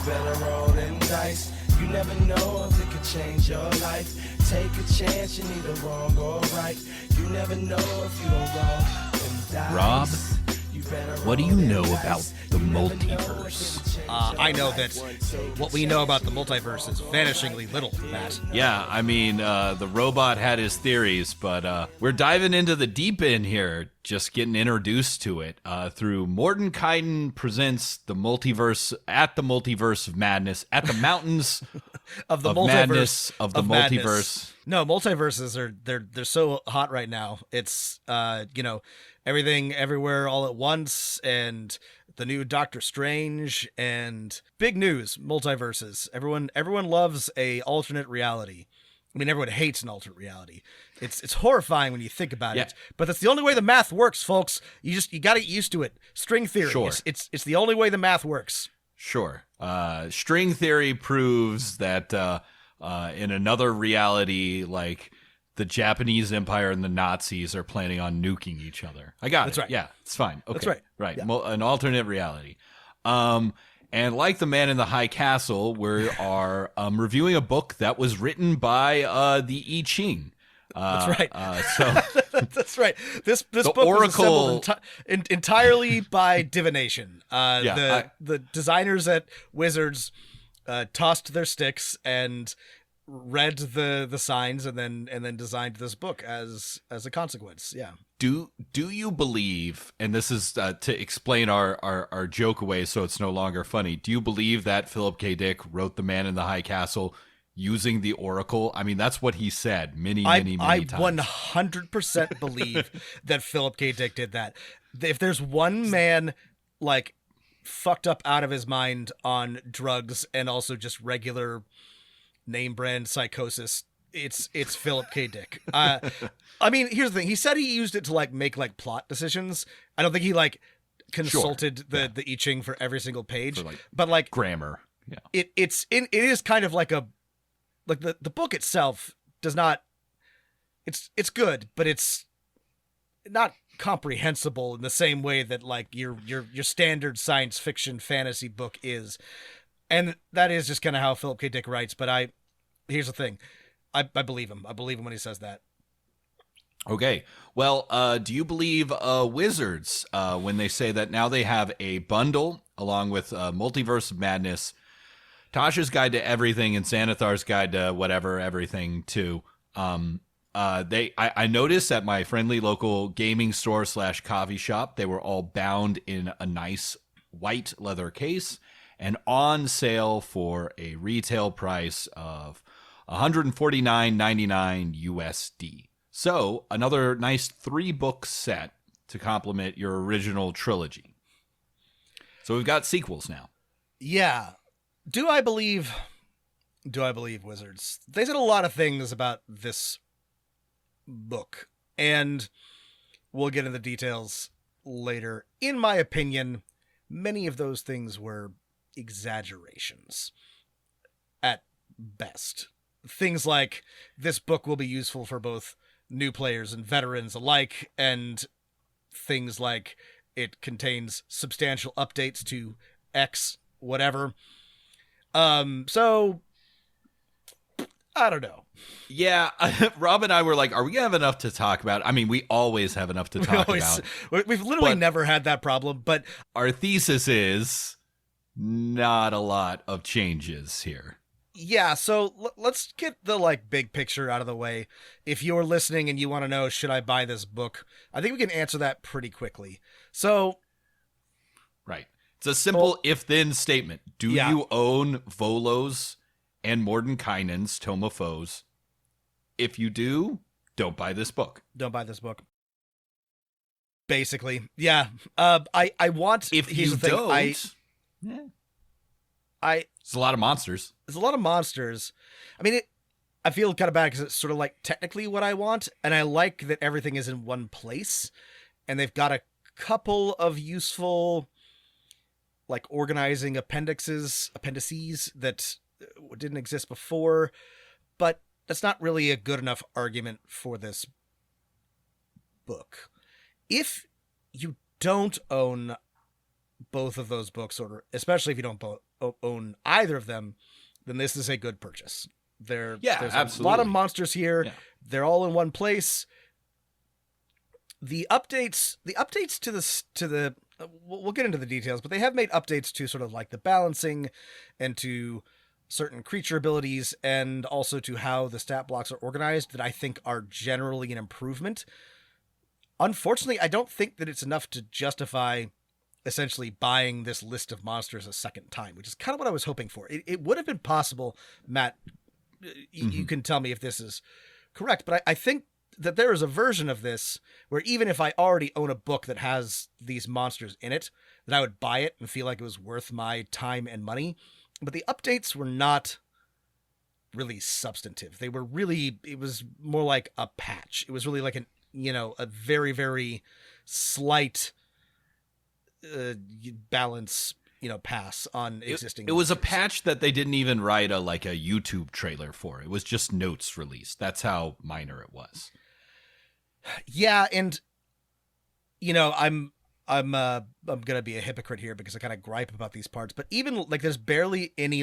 better roll them dice. You never know if it could change your life. Take a chance, you're neither wrong or right. You never know if you don't roll them dice. Rob, what do you know about the multiverse? I know that what we know about the multiverse is vanishingly little, Matt. Yeah, I mean, the robot had his theories, but we're diving into the deep end here, just getting introduced to it through Mordenkainen presents the multiverse at the Multiverse of Madness, at the mountains of the madness of the multiverse. Madness. No, multiverses are they're so hot right now. It's everything everywhere all at once, and the new Doctor Strange, and big news, multiverses. Everyone loves a alternate reality. I mean, everyone hates an alternate reality. It's horrifying when you think about it, but that's the only way the math works, folks. You got to get used to it. String theory. Sure. It's the only way the math works. Sure. String theory proves that in another reality, like the Japanese Empire and the Nazis are planning on nuking each other. I got it. That's right. Yeah, it's fine. Okay. That's right. Right. Yeah. An alternate reality. And like the Man in the High Castle, we are reviewing a book that was written by the I Ching. That's right. That's right. This book Oracle was assembled entirely by divination. The designers at Wizards tossed their sticks and read the signs and then designed this book as a consequence. Yeah. Do you believe, and this is to explain our joke away so it's no longer funny, do you believe that Philip K. Dick wrote The Man in the High Castle using the Oracle? I mean, that's what he said many times. I 100% believe that Philip K. Dick did that. If there's one man like fucked up out of his mind on drugs and also just regular name brand psychosis, it's Philip K. Dick. I mean, here's the thing. He said he used it to like make like plot decisions. I don't think he like consulted the I Ching for every single page, but like grammar. Yeah. It is kind of like the book itself does not. It's good, but it's not comprehensible in the same way that like your standard science fiction fantasy book is. And that is just kind of how Philip K. Dick writes. But here's the thing. I believe him. I believe him when he says that. Okay. Well, do you believe Wizards when they say that now they have a bundle along with Multiverse of Madness, Tasha's Guide to Everything, and Xanathar's Guide to whatever, everything too. I noticed at my friendly local gaming store / coffee shop, they were all bound in a nice white leather case and on sale for a retail price of $149.99 USD. So another nice 3-book set to complement your original trilogy. So we've got sequels now. Yeah. Do I believe Wizards? They said a lot of things about this book, and we'll get into the details later. In my opinion, many of those things were exaggerations at best. Things like this book will be useful for both new players and veterans alike, and things like it contains substantial updates to X whatever. So I don't know. Yeah, Rob and I were like, are we going to have enough to talk about? I mean, we always have enough to talk about. We've literally never had that problem, but our thesis is not a lot of changes here. Yeah, so let's get the like big picture out of the way. If you're listening and you want to know, should I buy this book? I think we can answer that pretty quickly. So, right. It's a simple if-then statement. Do you own Volo's and Mordenkainen's Tome of Foes? If you do, don't buy this book. Don't buy this book. Basically, yeah. I want. If you don't, it's a lot of monsters. There's a lot of monsters. I mean, I feel kind of bad because it's sort of like technically what I want, and I like that everything is in one place, and they've got a couple of useful, like organizing appendices that didn't exist before, but that's not really a good enough argument for this book. If you don't own both of those books, or especially if you don't own either of them, then this is a good purchase. There's absolutely. a lot of monsters here. Yeah. They're all in one place. The updates to the we'll get into the details, but they have made updates to sort of like the balancing and to certain creature abilities and also to how the stat blocks are organized that I think are generally an improvement. Unfortunately, I don't think that it's enough to justify essentially buying this list of monsters a second time, which is kind of what I was hoping for. It would have been possible, Matt, you can tell me if this is correct, but I think that there is a version of this where even if I already own a book that has these monsters in it, that I would buy it and feel like it was worth my time and money. But the updates were not really substantive. They were really, it was more like a patch. It was really like a very, very slight balance, pass on existing. It was a patch that they didn't even write a YouTube trailer for. It was just notes released. That's how minor it was. Yeah, and I'm gonna be a hypocrite here because I kind of gripe about these parts, but even there's barely any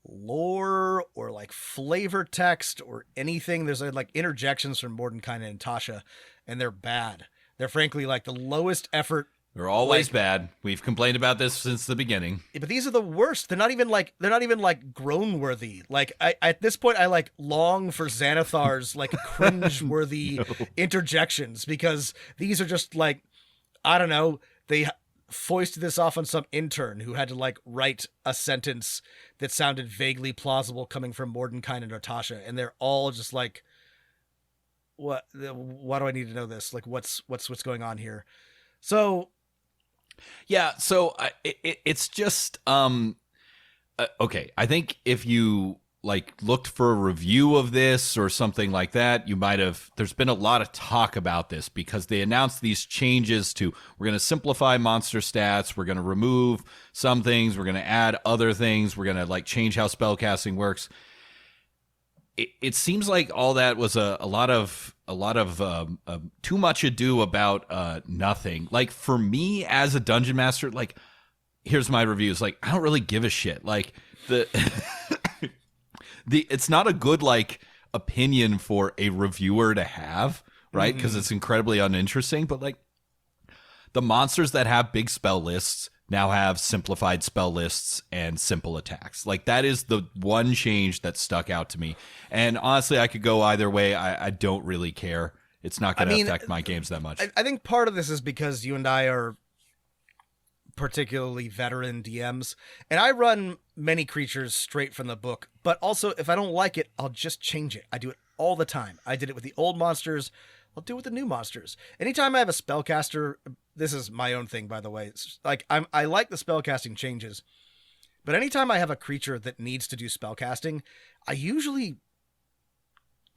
lore or flavor text or anything. There's interjections from Mordenkainen and Tasha, and they're bad. They're frankly the lowest effort. They're always bad. We've complained about this since the beginning. Yeah, but these are the worst. They're not even groan worthy. At this point I long for Xanathar's cringe worthy interjections, because these are just I don't know, they foisted this off on some intern who had to write a sentence that sounded vaguely plausible coming from Mordenkainen and Tasha, and they're all just what? Why do I need to know this? What's going on here? So yeah, so it's just okay. I think if you looked for a review of this or something like that, you might have. There's been a lot of talk about this because they announced these changes to. We're going to simplify monster stats. We're going to remove some things. We're going to add other things. We're going to change how spellcasting works. It seems like all that was a lot of too much ado about nothing. For me as a dungeon master, here's my reviews. I don't really give a shit. It's not a good opinion for a reviewer to have, right? Because it's incredibly uninteresting. But the monsters that have big spell lists now have simplified spell lists and simple attacks. That is the one change that stuck out to me. And honestly, I could go either way. I don't really care. It's not going to affect my games that much. I think part of this is because you and I are particularly veteran DMs, and I run many creatures straight from the book, but also if I don't like it, I'll just change it. I do it all the time. I did it with the old monsters. I'll do it with the new monsters. Anytime I have a spellcaster, this is my own thing, by the way. It's I like the spellcasting changes, but anytime I have a creature that needs to do spellcasting, I usually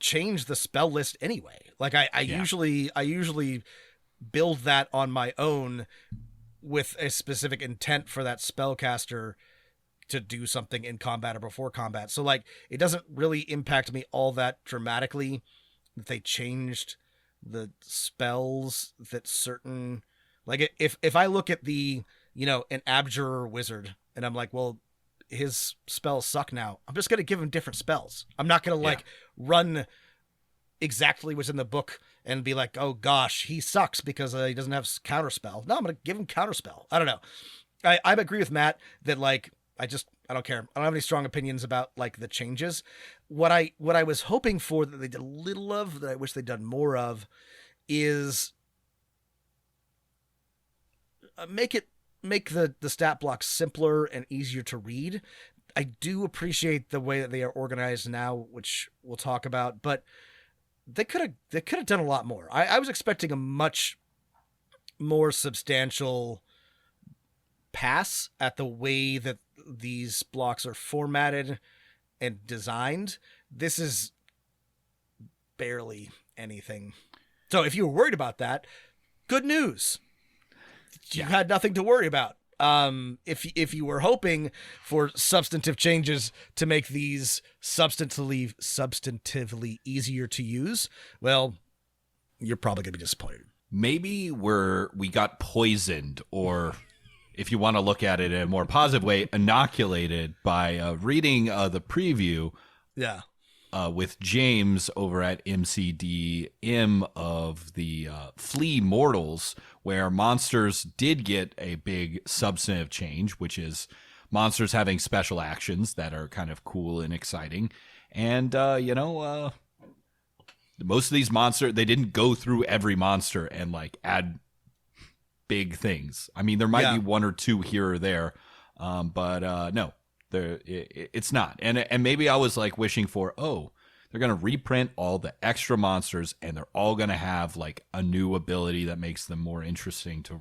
change the spell list anyway. I usually build that on my own with a specific intent for that spellcaster to do something in combat or before combat. So it doesn't really impact me all that dramatically that they changed the spells that certain if I look at the an abjurer wizard and I'm well, his spells suck now, I'm just gonna give him different spells. I'm not gonna run exactly what's in the book and be oh gosh, he sucks because he doesn't have counterspell. No, I'm gonna give him counterspell. I don't know. I agree with Matt that I don't care. I don't have any strong opinions about the changes. What I was hoping for that they did a little of, that I wish they'd done more of, is make the stat blocks simpler and easier to read. I do appreciate the way that they are organized now, which we'll talk about, but they could have done a lot more. I was expecting a much more substantial pass at the way that these blocks are formatted and designed. This is barely anything. So if you were worried about that, good news. You had nothing to worry about. If you were hoping for substantive changes to make these substantively easier to use, well, you're probably going to be disappointed. Maybe we got poisoned, or if you want to look at it in a more positive way, inoculated by reading the preview. Yeah. With James over at MCDM of the Flea Mortals, where monsters did get a big substantive change, which is monsters having special actions that are kind of cool and exciting. And, most of these monsters, they didn't go through every monster and like add big things. I mean, there might be one or two here or there, but no. It's not, and maybe I was like wishing for, they're gonna reprint all the extra monsters, and they're all gonna have like a new ability that makes them more interesting to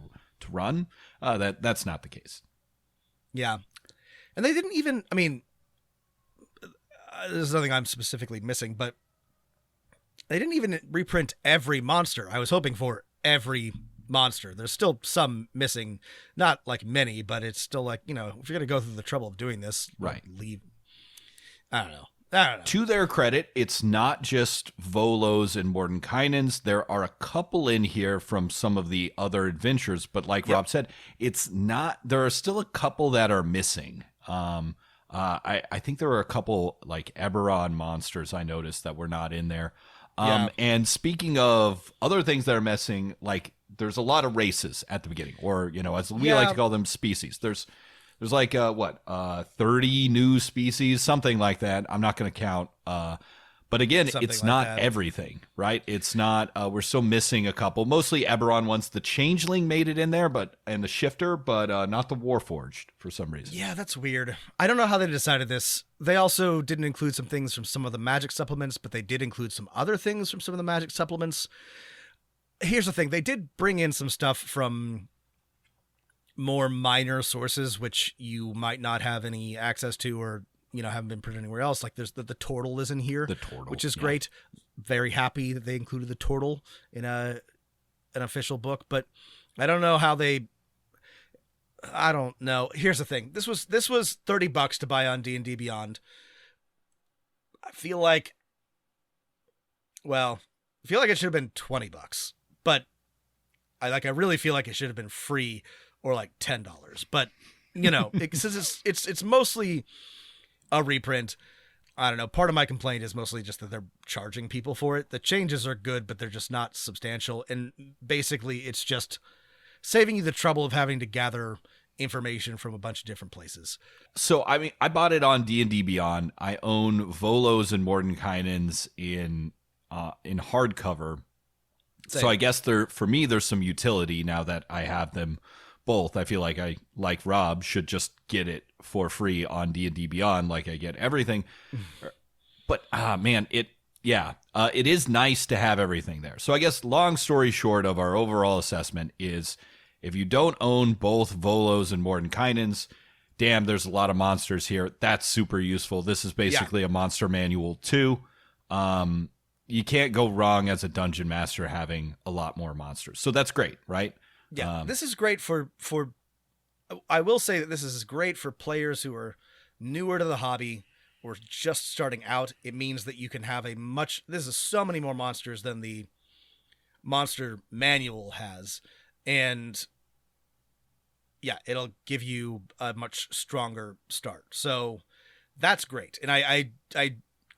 run. That's not the case. Yeah, and they didn't even. I mean, there's nothing I'm specifically missing, but they didn't even reprint every monster. I was hoping for every monster. There's still some missing, not like many, but it's still like, if you're going to go through the trouble of doing this, right, leave. I don't know. To their credit, it's not just Volos and Mordenkainen's. There are a couple in here from some of the other adventures, but like Rob said, it's not, there are still a couple that are missing. I think there were a couple like Eberron monsters I noticed that were not in there. And speaking of other things that are missing, like there's a lot of races at the beginning, or, as we like to call them, species. There's like, 30 new species, something like that. I'm not going to count. But again, Something it's like not that. everything, right? It's not, we're still missing a couple, mostly Eberron ones. The Changeling made it in there, and the Shifter, but not the Warforged for some reason. Yeah, that's weird. I don't know how they decided this. They also didn't include some things from some of the magic supplements, but they did include some other things from some of the magic supplements. Here's the thing. They did bring in some stuff from more minor sources, which you might not have any access to, or haven't been printed anywhere else. Like there's the turtle is in here, which is great. Very happy that they included the turtle in an official book, but I don't know how I don't know. Here's the thing. This was $30 to buy on D&D Beyond. I feel like it should have been $20, but I really feel like it should have been free or like $10, but since it's mostly a reprint, I don't know. Part of my complaint is mostly just that they're charging people for it. The changes are good, but they're just not substantial. And basically it's just saving you the trouble of having to gather information from a bunch of different places. So, I mean, I bought it on D&D Beyond. I own Volos and Mordenkainen's in hardcover. Same. So I guess for me, there's some utility now that I have them both. I feel like I, like Rob, should just get it for free on D&D Beyond, like I get everything. But man, it is nice to have everything there. So I guess long story short of our overall assessment is, if you don't own both Volos and Mordenkainen's, damn, there's a lot of monsters here. That's super useful. This is basically a monster manual too. You can't go wrong as a dungeon master having a lot more monsters. So that's great, right? Yeah, this is great for. I will say that this is great for players who are newer to the hobby or just starting out. It means that you can have this is so many more monsters than the monster manual has. And yeah, it'll give you a much stronger start. So that's great. And I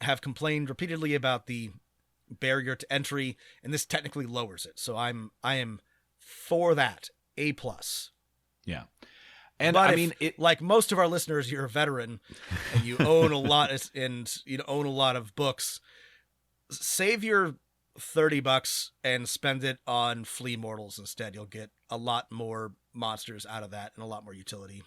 have complained repeatedly about the barrier to entry, and this technically lowers it. So I am for that. A+. Yeah. And but I mean, like most of our listeners, you're a veteran and you own a lot own a lot of books. Save your $30 and spend it on Flea Mortals instead. You'll get a lot more monsters out of that and a lot more utility.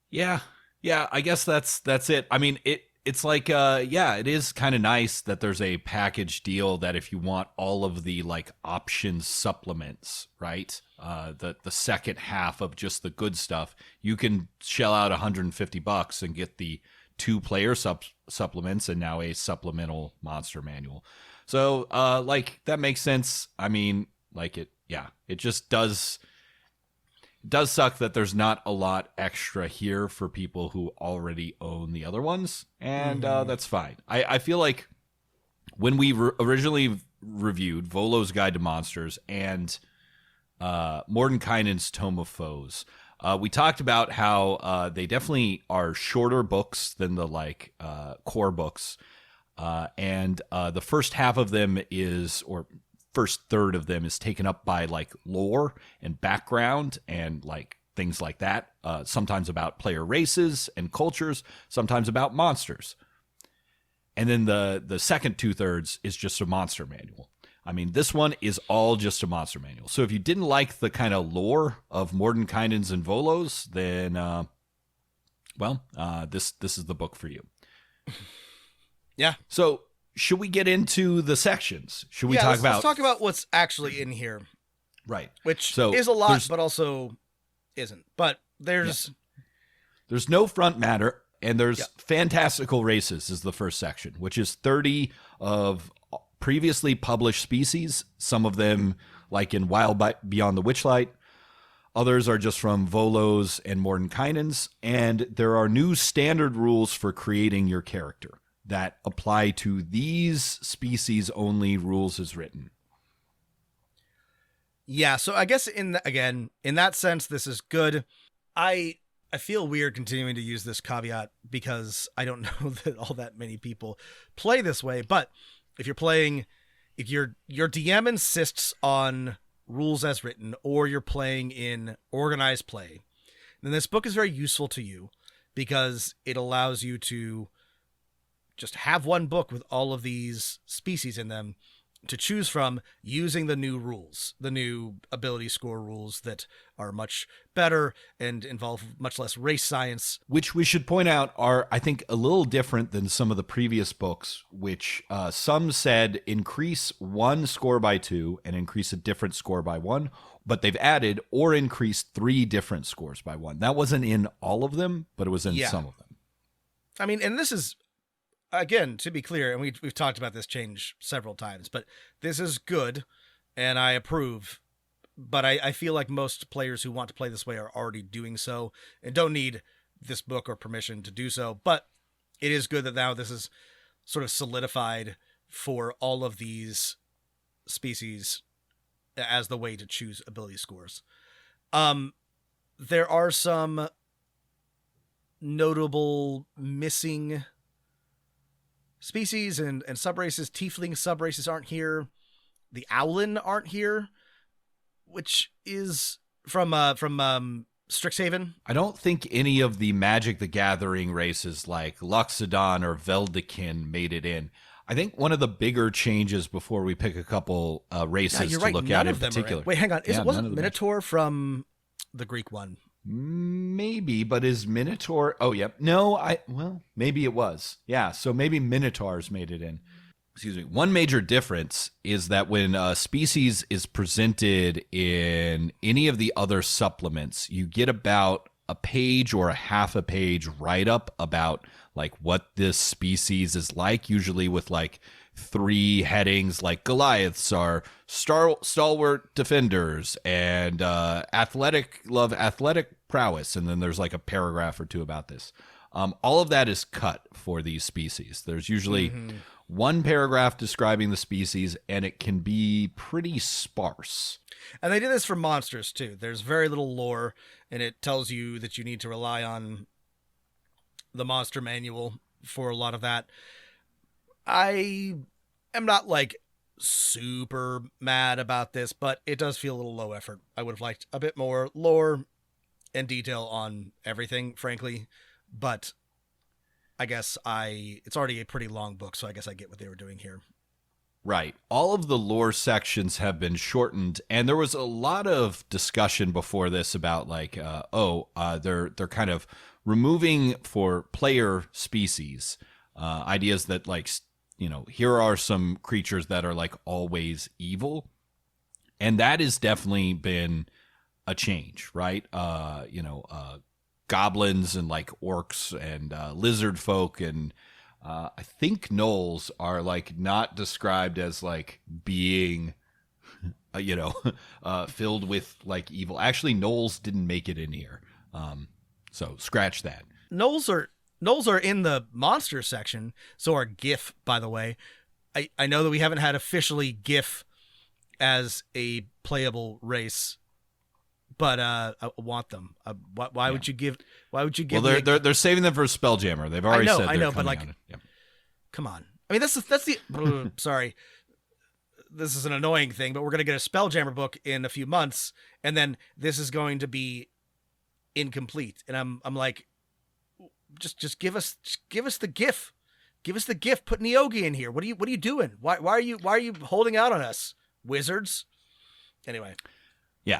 Yeah, I guess that's it. I mean, it's like it is kind of nice that there's a package deal that if you want all of the like options supplements, right? The second half of just the good stuff, you can shell out $150 and get the 2-player supplements and now a supplemental monster manual. So like that makes sense. I mean, like it just does suck that there's not a lot extra here for people who already own the other ones, and that's fine. I feel like when we originally reviewed Volo's Guide to Monsters and Mordenkainen's Tome of Foes. We talked about how they definitely are shorter books than the core books, and the first half of them or first third of them is taken up by like lore and background and like things like that. Sometimes about player races and cultures, sometimes about monsters, and then the second 2/3 is just a monster manual. I mean, this one is all just a monster manual. So if you didn't like the kind of lore of Mordenkainen's and Volos, then, this is the book for you. Yeah. So should we get into the sections? Should we talk about... Let's talk about what's actually in here. Right. Which is a lot, but also isn't. But there's... Yeah. There's no front matter, and there's fantastical races is the first section, which is 30 of... previously published species, some of them like in Wild Beyond the Witchlight. Others are just from Volos and Mordenkainen's. And there are new standard rules for creating your character that apply to these species only, rules as written. Yeah, so I guess in that sense, this is good. I feel weird continuing to use this caveat because I don't know that all that many people play this way, but if your DM insists on rules as written, or you're playing in organized play, then this book is very useful to you because it allows you to just have one book with all of these species in them to choose from using the new rules, the new ability score rules that are much better and involve much less race science. Which we should point out are, I think, a little different than some of the previous books, which some said increase one score by 2 and increase a different score by 1, but they've added or increased 3 different scores by 1. That wasn't in all of them, but it was in some of them. I mean, and this is... Again, to be clear, and we've talked about this change several times, but this is good, and I approve. But I feel like most players who want to play this way are already doing so, and don't need this book or permission to do so. But it is good that now this is sort of solidified for all of these species as the way to choose ability scores. There are some notable missing species and subraces. Tiefling subraces aren't here. The Owlin aren't here, which is from Strixhaven. I don't think any of the Magic the Gathering races like Luxodon or Veldekin made it in. I think one of the bigger changes before we pick a couple races to look at in particular. Wait, hang on. Wasn't Minotaur from the Greek one? Maybe, but is Minotaur... Oh, yep. No, maybe it was. Yeah, so maybe Minotaurs made it in. Excuse me. One major difference is that when a species is presented in any of the other supplements, you get about a page or a half a page write-up about like what this species is like, usually with like 3 headings, like Goliaths are stalwart defenders and athletic prowess, and then there's like a paragraph or 2 about this. All of that is cut for these species. There's usually one paragraph describing the species, and it can be pretty sparse. And they did this for monsters too. There's very little lore, and it tells you that you need to rely on the monster manual for a lot of that. I am not like super mad about this, but it does feel a little low effort. I would have liked a bit more lore and detail on everything, frankly, but I guess it's already a pretty long book, so I guess I get what they were doing here. Right. All of the lore sections have been shortened, and there was a lot of discussion before this about like, they're kind of removing for player species ideas that like, here are some creatures that are like always evil, and that has definitely been a change, right? Goblins and like orcs and lizard folk and I think gnolls are like not described as like being filled with like evil. Actually, gnolls didn't make it in here, so scratch that. Gnolls are in the monster section, so are Gif, by the way. I know that we haven't had officially Gif as a playable race but I want them. Why would you give? Why would you give? Well, they're saving them for Spelljammer. They've already said. I know, they're but like, coming out. come on. I mean, that's the. Sorry, this is an annoying thing, but we're gonna get a Spelljammer book in a few months, and then this is going to be incomplete. And I'm like, just give us the GIF. Give us the GIF. Put Neogi in here. What are you doing? Why are you holding out on us, wizards? Anyway. Yeah.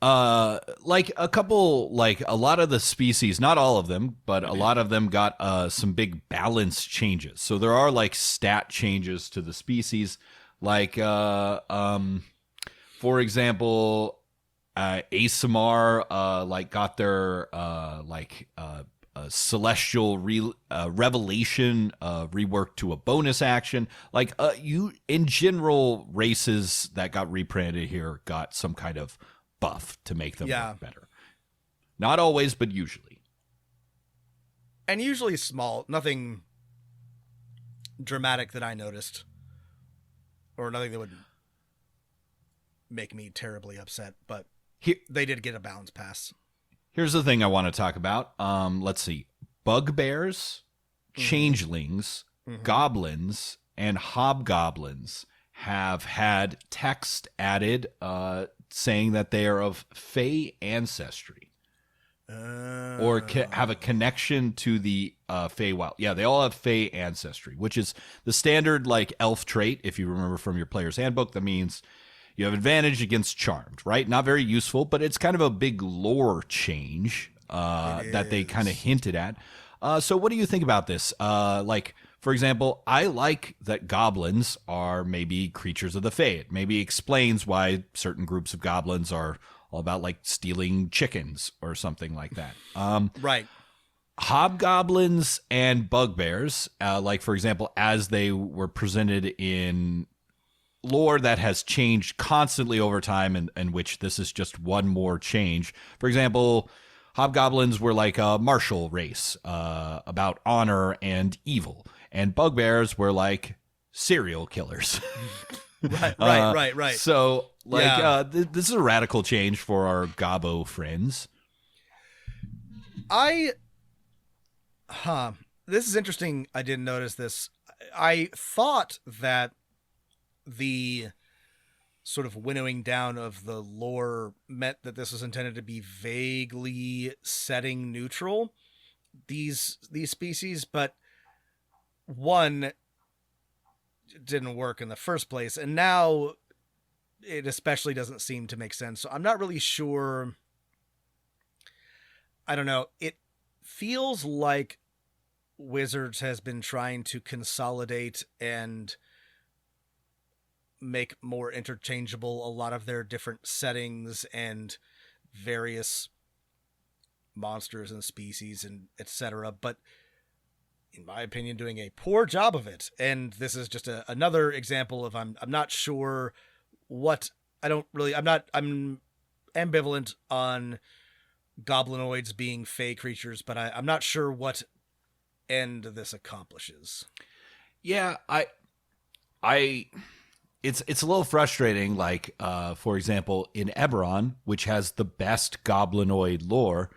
Like a lot of the species, not all of them, but a lot of them got some big balance changes. So there are like stat changes to the species. Like, for example, Asimar, like got their, celestial revelation reworked to a bonus action. Like in general, races that got reprinted here got some kind of buff to make them work better. Not always, but usually. And usually small, nothing dramatic that I noticed, or nothing that would make me terribly upset. But they did get a balance pass. Here's the thing I want to talk about. Let's see. Bugbears, changelings, goblins, and hobgoblins have had text added saying that they are of Fey ancestry. Or have a connection to the Feywild. Yeah, they all have Fey ancestry, which is the standard like elf trait. If you remember from your player's handbook, that means you have advantage against charmed, right? Not very useful, but it's kind of a big lore change that they kind of hinted at. So what do you think about this? Like, for example, I like that goblins are maybe creatures of the Fae. It maybe explains why certain groups of goblins are all about like stealing chickens or something like that. Right. Hobgoblins and bugbears, like, for example, as they were presented in lore that has changed constantly over time, and which this is just one more change. For example, hobgoblins were like a martial race about honor and evil, and bugbears were like serial killers. Right. So, like, this is a radical change for our Gobbo friends. This is interesting. I didn't notice this. I thought that the sort of winnowing down of the lore meant that this was intended to be vaguely setting neutral, these species, but one, it didn't work in the first place, and now it especially doesn't seem to make sense. So I'm not really sure. I don't know. It feels like Wizards has been trying to consolidate and make more interchangeable a lot of their different settings and various monsters and species and etc. But in my opinion, doing a poor job of it. And this is just another example of I'm not sure what I'm ambivalent on goblinoids being fey creatures, but I'm not sure what end this accomplishes. Yeah, it's a little frustrating. Like, for example, in Eberron, which has the best goblinoid lore,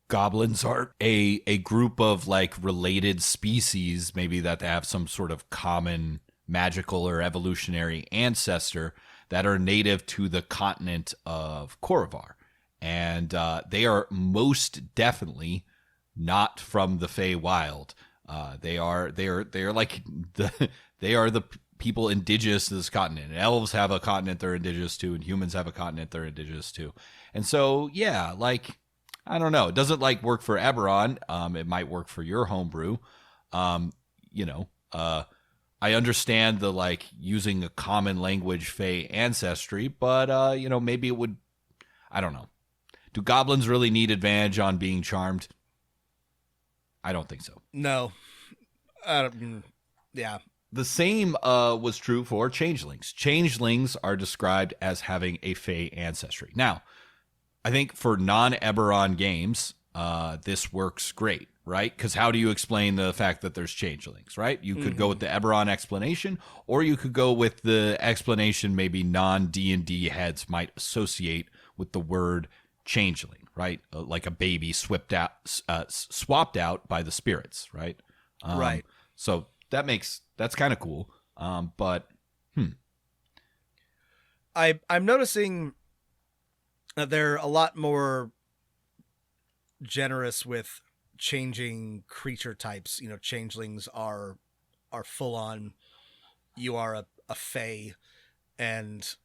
goblins are a group of like related species, maybe that have some sort of common magical or evolutionary ancestor that are native to the continent of Korrivar. And they are most definitely not from the Feywild. They are like they are the people indigenous to this continent. And elves have a continent they're indigenous to, and humans have a continent they're indigenous to. And so, yeah, like, I don't know. It doesn't like work for Eberron. It might work for your homebrew. I understand the like using a common language Fey ancestry, but maybe it would. I don't know. Do goblins really need advantage on being charmed? I don't think so. No. Yeah. The same was true for changelings. Changelings are described as having a Fey ancestry. Now, I think for non-Eberron games, this works great, right? Because how do you explain the fact that there's changelings, right? You could go with the Eberron explanation, or you could go with the explanation maybe non-D&D heads might associate with the word changeling, right? Like a baby swapped out by the spirits, right? Right. So that's kind of cool. But I'm noticing that they're a lot more generous with changing creature types. You know, changelings are full on. You are a fae, and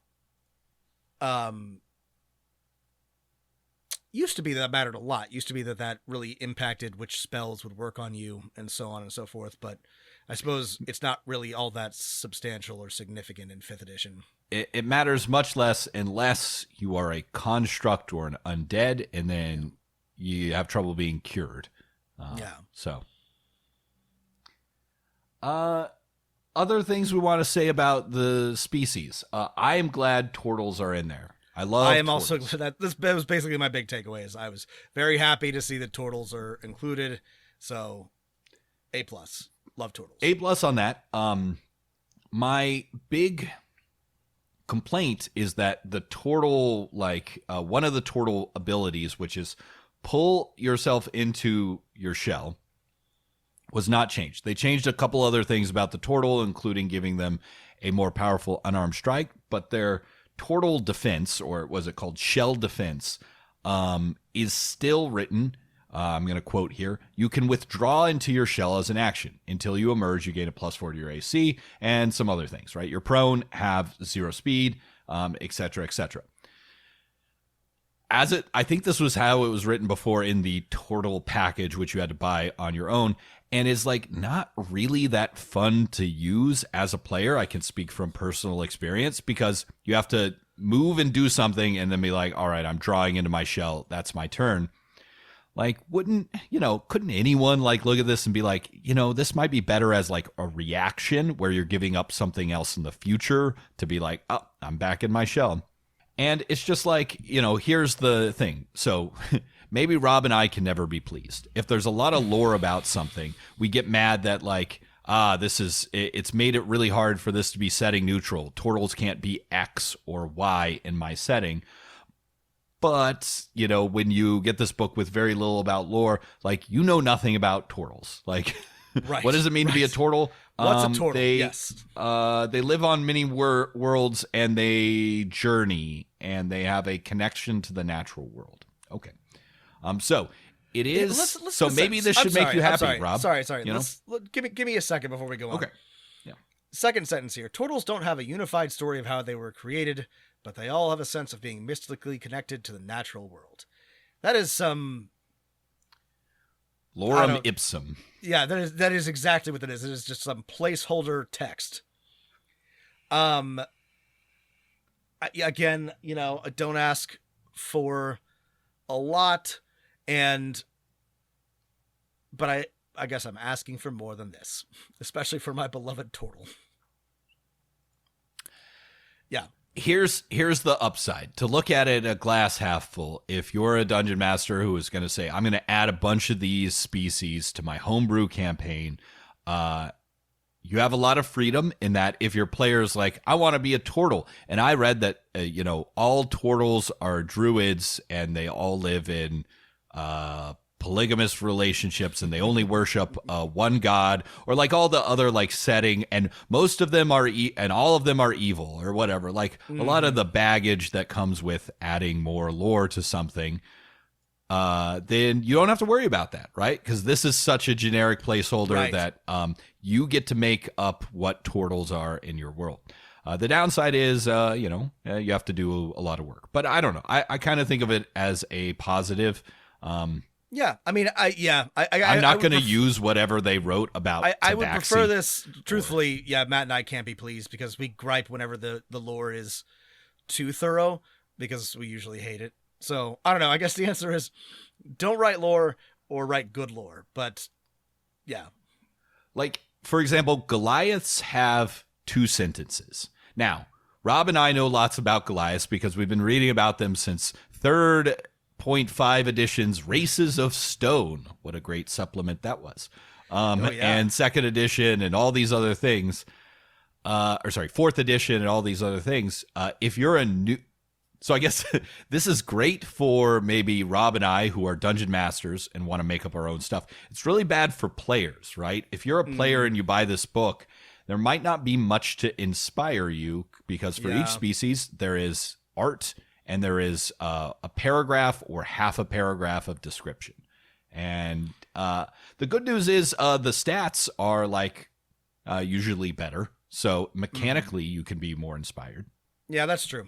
used to be that mattered a lot. Used to be that really impacted which spells would work on you, and so on and so forth. But I suppose it's not really all that substantial or significant in 5th edition. It matters much less unless you are a construct or an undead, and then you have trouble being cured. So, other things we want to say about the species. I am glad turtles are in there. I am turtles. Also glad that was basically my big takeaway. Is I was very happy to see that turtles are included. So, A+. Love turtles. A+ on that. My big complaint is that the turtle, one of the turtle abilities, which is pull yourself into your shell, was not changed. They changed a couple other things about the turtle, including giving them a more powerful unarmed strike, but their turtle defense, or was it called shell defense, is still written. I'm going to quote here. You can withdraw into your shell as an action. Until you emerge, you gain a +4 to your AC and some other things, right? You're prone, have 0 speed, et cetera, et cetera. I think this was how it was written before in the turtle package, which you had to buy on your own, and is not really that fun to use as a player. I can speak from personal experience because you have to move and do something and then be like, all right, I'm drawing into my shell. That's my turn. Couldn't anyone look at this and be like, this might be better as a reaction where you're giving up something else in the future to be like, oh, I'm back in my shell. And it's just here's the thing. So maybe Rob and I can never be pleased. If there's a lot of lore about something, we get mad that it's made it really hard for this to be setting neutral. Turtles can't be X or Y in my setting. But, when you get this book with very little about lore, nothing about turtles. Right. What does it mean to be a turtle? What's a turtle? Yes. They live on many worlds, and they journey, and they have a connection to the natural world. Okay. So it is. Maybe this should make you happy, Rob. Sorry. Give me a second before we go on. Okay. Yeah. Second sentence here. Turtles don't have a unified story of how they were created, but they all have a sense of being mystically connected to the natural world. That is some lorem ipsum. Yeah, that is exactly what it is. It is just some placeholder text. Again, don't ask for a lot, but I guess I'm asking for more than this, especially for my beloved turtle. Yeah. Here's the upside. To look at it a glass half full, if you're a dungeon master who is going to say, I'm going to add a bunch of these species to my homebrew campaign, you have a lot of freedom in that if your player's like, I want to be a turtle. And I read that, all turtles are druids and they all live in polygamous relationships and they only worship one god, or all the other setting, and most of them are and all of them are evil or whatever, a lot of the baggage that comes with adding more lore to something, then you don't have to worry about that, right? Because this is such a generic placeholder that you get to make up what turtles are in your world. The downside is, you have to do a lot of work, but I don't know. I kind of think of it as a positive. Yeah, I mean, I'm not going to use whatever they wrote about. I would prefer this. Truthfully, Matt and I can't be pleased because we gripe whenever the lore is too thorough because we usually hate it. So I don't know. I guess the answer is don't write lore or write good lore. But yeah, for example, Goliaths have 2 sentences. Now, Rob and I know lots about Goliaths because we've been reading about them since 3rd 0.5 edition's Races of Stone. What a great supplement that was. And 2nd edition and all these other things. 4th edition and all these other things. If you're So I guess this is great for maybe Rob and I who are dungeon masters and want to make up our own stuff. It's really bad for players, right? If you're a player and you buy this book, there might not be much to inspire you because for each species there is art and there is a paragraph or half a paragraph of description. And the good news is the stats are like usually better. So mechanically you can be more inspired. Yeah, that's true.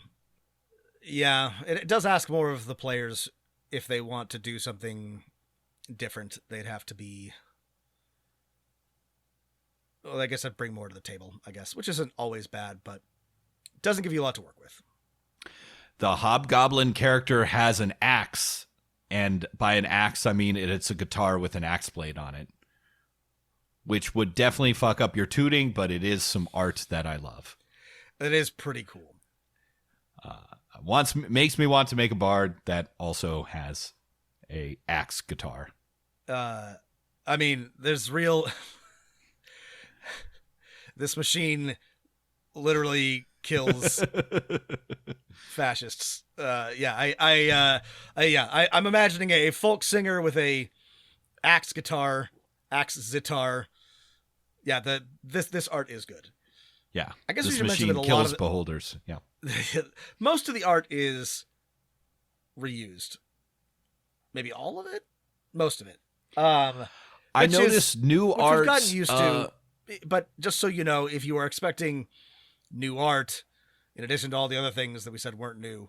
Yeah, it does ask more of the players if they want to do something different. They'd have to be... Well, I guess I'd bring more to the table, I guess, which isn't always bad, but doesn't give you a lot to work with. The hobgoblin character has an axe, and by an axe, I mean it's a guitar with an axe blade on it, which would definitely fuck up your tuning, but it is some art that I love. It is pretty cool. Makes me want to make a bard that also has a axe guitar. I mean, there's real... This machine literally kills fascists. I'm imagining a folk singer with a axe guitar, axe zitar. Yeah, this art is good. Yeah, I guess this we should mention machine that kills beholders. Yeah, most of the art reused. Maybe all of it, most of it. I noticed new art. We've gotten used to. But just so you know, if you are expecting new art, in addition to all the other things that we said weren't new,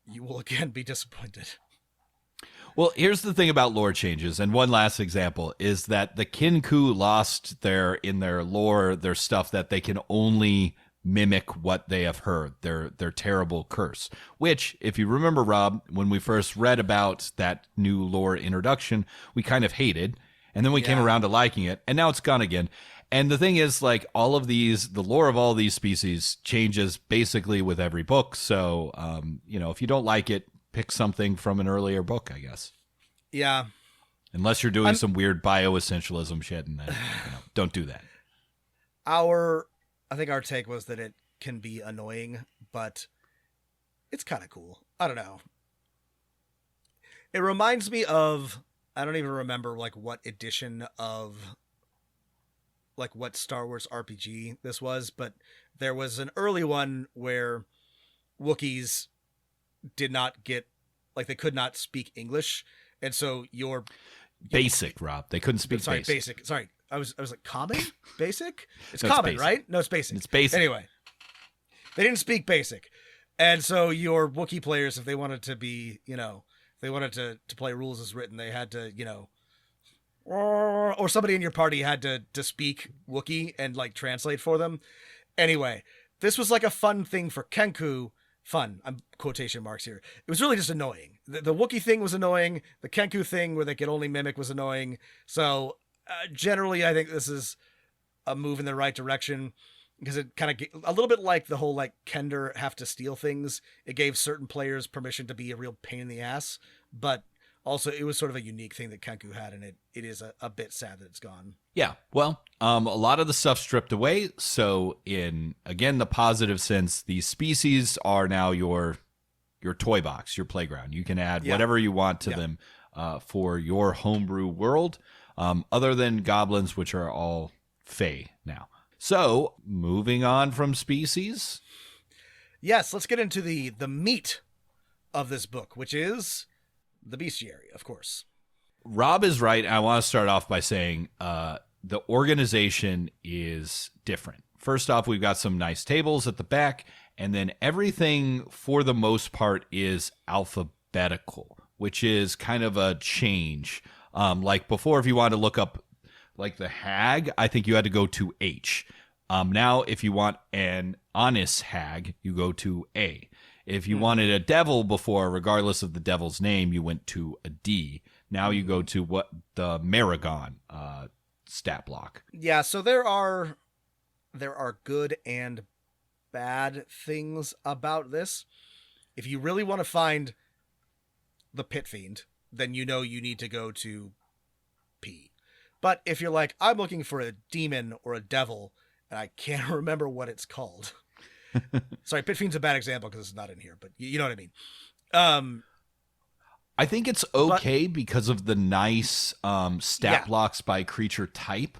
you will again be disappointed. Well, here's the thing about lore changes, and one last example is that the Kinku lost in their lore, their stuff that they can only mimic what they have heard, their terrible curse. Which, if you remember, Rob, when we first read about that new lore introduction, we kind of hated, and then we came around to liking it, and now it's gone again. And the thing is, like, all of these, the lore of all these species changes basically with every book. So, if you don't like it, pick something from an earlier book, I guess. Yeah. Unless you're doing some weird bioessentialism shit, and then don't do that. I think our take was that it can be annoying, but it's kind of cool. I don't know. It reminds me of, I don't even remember like what edition of like what Star Wars RPG this was, but there was an early one where Wookiees did not get, like, they could not speak English, and so basic, Rob. They couldn't speak basic. Sorry, I was like common, basic. It's No, it's common, basic. right? No, it's basic. It's basic. Anyway, they didn't speak basic, and so your Wookiee players, if they wanted to be, if they wanted to play rules as written, they had to, or somebody in your party had to speak Wookiee and like translate for them. Anyway, this was like a fun thing for Kenku. Fun, I'm quotation marks here. It was really just annoying. The Wookiee thing was annoying. The Kenku thing where they could only mimic was annoying. So generally, I think this is a move in the right direction because it kind of a little bit like the whole like Kender have to steal things. It gave certain players permission to be a real pain in the ass, but also, it was sort of a unique thing that Kenku had, and it is a bit sad that it's gone. Yeah, well, a lot of the stuff stripped away. So in, again, the positive sense, these species are now your toy box, your playground. You can add whatever you want to them for your homebrew world, other than goblins, which are all Fae now. So moving on from species. Yes, let's get into the meat of this book, which is... the bestiary, of course. Rob is right. I want to start off by saying the organization is different. First off, we've got some nice tables at the back, and then everything, for the most part, is alphabetical, which is kind of a change. Like before, if you wanted to look up like the hag, I think you had to go to H. Now, if you want an honest hag, you go to A. If you wanted a devil before, regardless of the devil's name, you went to a D. Now you go to what the Maragon stat block. Yeah, so there are good and bad things about this. If you really want to find the Pit Fiend, then you need to go to P. But if you're like, I'm looking for a demon or a devil, and I can't remember what it's called, Sorry, Pit Fiend's a bad example because it's not in here, but you know what I mean. I think it's okay because of the nice stat blocks by creature type.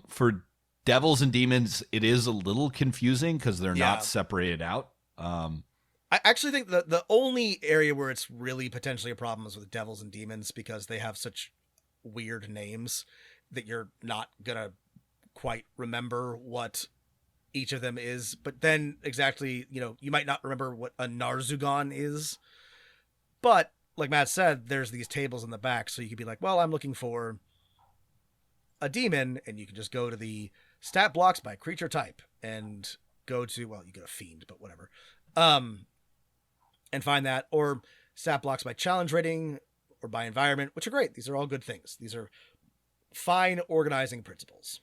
For devils and demons, it is a little confusing because they're not separated out. I actually think the only area where it's really potentially a problem is with devils and demons because they have such weird names that you're not going to quite remember what each of them is. But then exactly, you might not remember what a Narzugon is. But like Matt said, there's these tables in the back. So you could be like, well, I'm looking for a demon. And you can just go to the stat blocks by creature type and go to, well, you get a fiend, but whatever. And find that, or stat blocks by challenge rating or by environment, which are great. These are all good things. These are fine organizing principles.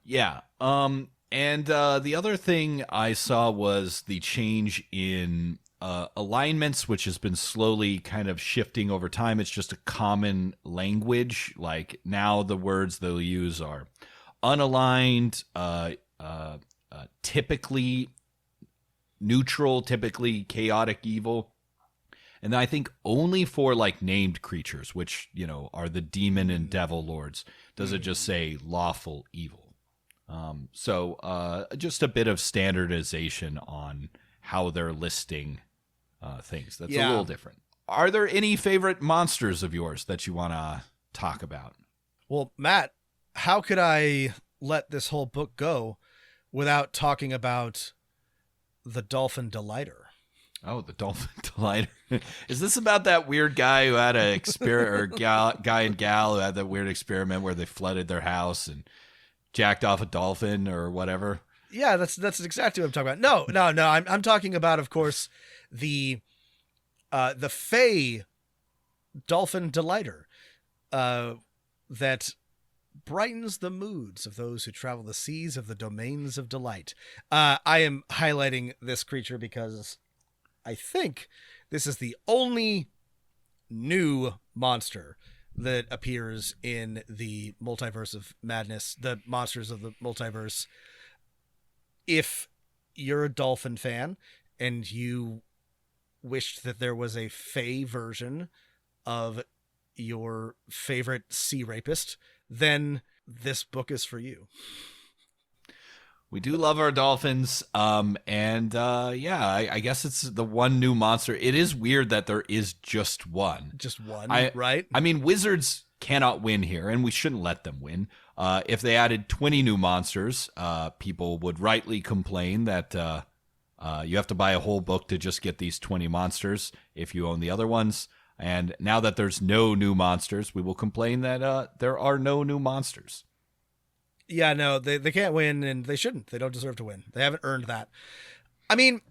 Yeah. And the other thing I saw was the change in alignments, which has been slowly kind of shifting over time. It's just a common language. Like now the words they'll use are unaligned, typically neutral, typically chaotic evil. And then I think only for like named creatures, which, are the demon and devil lords, does it just say lawful evil. So just a bit of standardization on how they're listing things. That's a little different. Are there any favorite monsters of yours that you want to talk about? Well, Matt, how could I let this whole book go without talking about the Dolphin Delighter? Oh, the Dolphin Delighter. Is this about that weird guy who had an experiment, or guy and gal who had that weird experiment where they flooded their house and jacked off a dolphin or whatever? Yeah, that's exactly what I'm talking about. No. I'm talking about, of course, the Fey Dolphin Delighter that brightens the moods of those who travel the seas of the domains of delight. I am highlighting this creature because I think this is the only new monster that appears in the Multiverse of Madness, the Monsters of the Multiverse. If you're a dolphin fan and you wished that there was a Fey version of your favorite sea rapist, then this book is for you. We do love our dolphins. I guess it's the one new monster. It is weird that there is just one. Just one, right? I mean, Wizards cannot win here, and we shouldn't let them win. If they added 20 new monsters, people would rightly complain that you have to buy a whole book to just get these 20 monsters if you own the other ones. And now that there's no new monsters, we will complain that there are no new monsters. Yeah, no, they can't win, and they shouldn't. They don't deserve to win. They haven't earned that. I mean,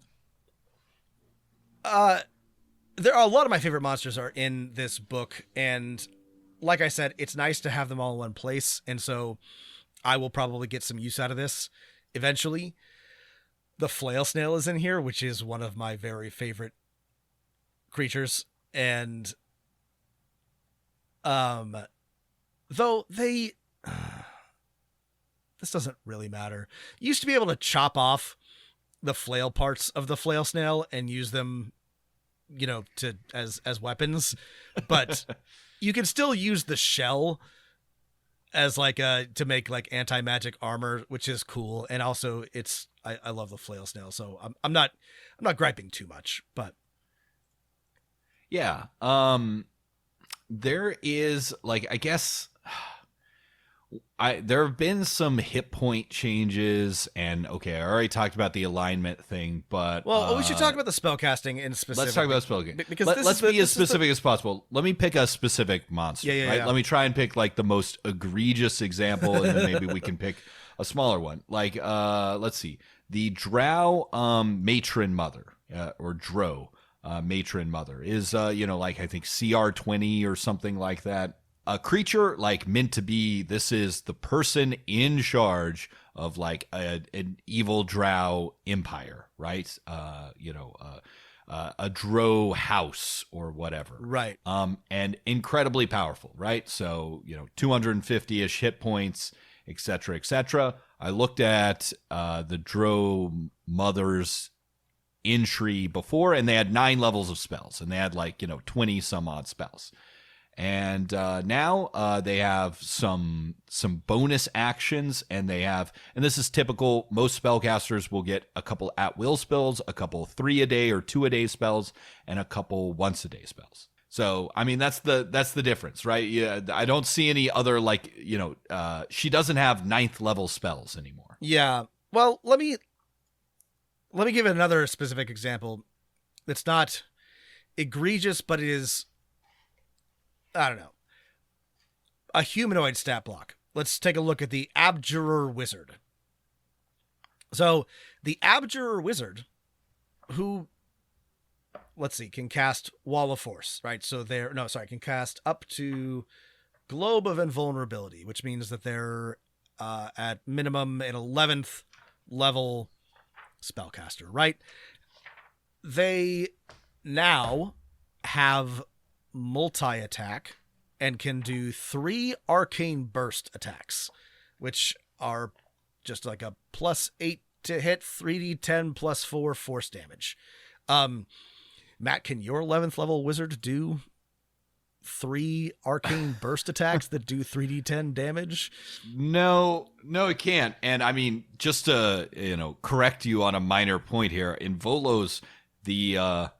there are a lot of my favorite monsters are in this book, and like I said, it's nice to have them all in one place, and so I will probably get some use out of this eventually. The flail snail is in here, which is one of my very favorite creatures, and though they this doesn't really matter. You used to be able to chop off the flail parts of the flail snail and use them, to as weapons, but you can still use the shell as to make like anti-magic armor, which is cool. And also I love the flail snail, so I'm not griping too much, but yeah. There is I guess there have been some hit point changes, and okay, I already talked about the alignment thing, but we should talk about the spellcasting in specific. Let's talk about spellcasting because let's be as specific as possible. Let me pick a specific monster. Yeah. Let me try and pick the most egregious example, and then maybe we can pick a smaller one. Let's see, the Drow matron mother, or Dro matron mother is I think CR20 or something like that. A creature meant to be, this is the person in charge of an evil drow empire, right? A drow house or whatever. Right. And incredibly powerful, right? So, 250-ish hit points, etc., etc. I looked at the Drow Mother's entry before, and they had 9 levels of spells, and they had 20 some odd spells. And now they have some bonus actions, and this is typical. Most spellcasters will get a couple at-will spells, a couple 3-a-day or 2-a-day spells, and a couple once-a-day spells. So, I mean, that's the difference, right? Yeah, I don't see any other, she doesn't have 9th level spells anymore. Yeah. Well, let me give another specific example. It's not egregious, but it is, I don't know, a humanoid stat block. Let's take a look at the Abjurer Wizard. So, the Abjurer Wizard, who, let's see, can cast Wall of Force, right? So can cast up to Globe of Invulnerability, which means that they're at minimum an 11th level spellcaster, right? They now have multi-attack and can do 3 arcane burst attacks, which are just like a +8 to hit, 3d10 +4 force damage. Matt, can your 11th level wizard do 3 arcane burst attacks that do 3d10 damage? No, it can't. And I mean, just to correct you on a minor point here, in Volos, the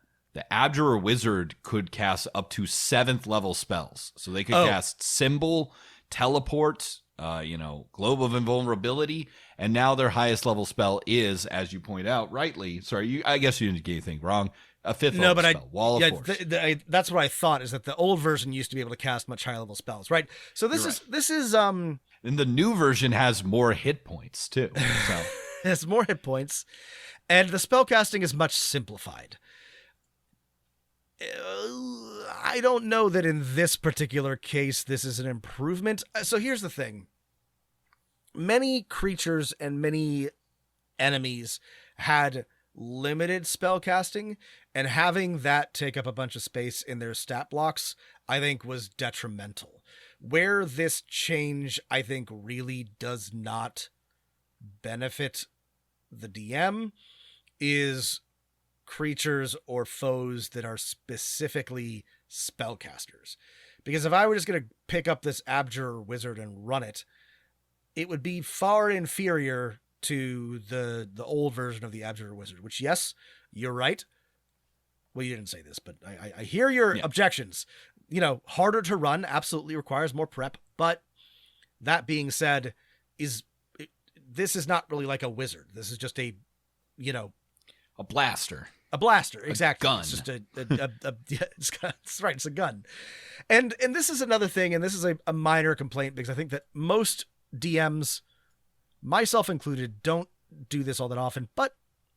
Abjurer Wizard could cast up to 7th level spells. So they could cast Symbol, Teleport, Globe of Invulnerability, and now their highest level spell is, as you point out rightly, I guess you didn't get anything wrong, a 5th level spell, Wall of Force. That's what I thought, is that the old version used to be able to cast much higher level spells, right? So this is and the new version has more hit points too. So it has more hit points, and the spellcasting is much simplified. I don't know that in this particular case this is an improvement. So here's the thing. Many creatures and many enemies had limited spellcasting, and having that take up a bunch of space in their stat blocks, I think, was detrimental. Where this change, I think, really does not benefit the DM is creatures or foes that are specifically spellcasters. Because if I were just going to pick up this Abjurer Wizard and run it, it would be far inferior to the old version of the Abjurer Wizard, which, yes, you're right. Well, you didn't say this, but I hear your objections. Harder to run absolutely requires more prep. But that being said, this is not really like a wizard. This is just a blaster. A blaster, exactly. A gun. It's just it's right. It's a gun. And this is another thing, and this is a minor complaint, because I think that most DMs, myself included, don't do this all that often, but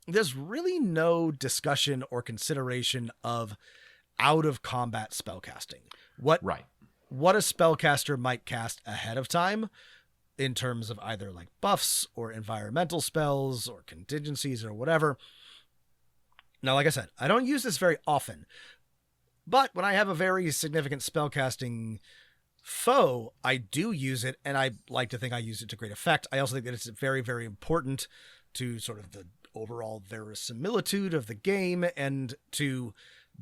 there's really no discussion or consideration of out of combat spellcasting. What a spellcaster might cast ahead of time in terms of either like buffs or environmental spells or contingencies or whatever. Now, like I said, I don't use this very often, but when I have a very significant spellcasting foe, I do use it, and I like to think I use it to great effect. I also think that it's very, very important to sort of the overall verisimilitude of the game and to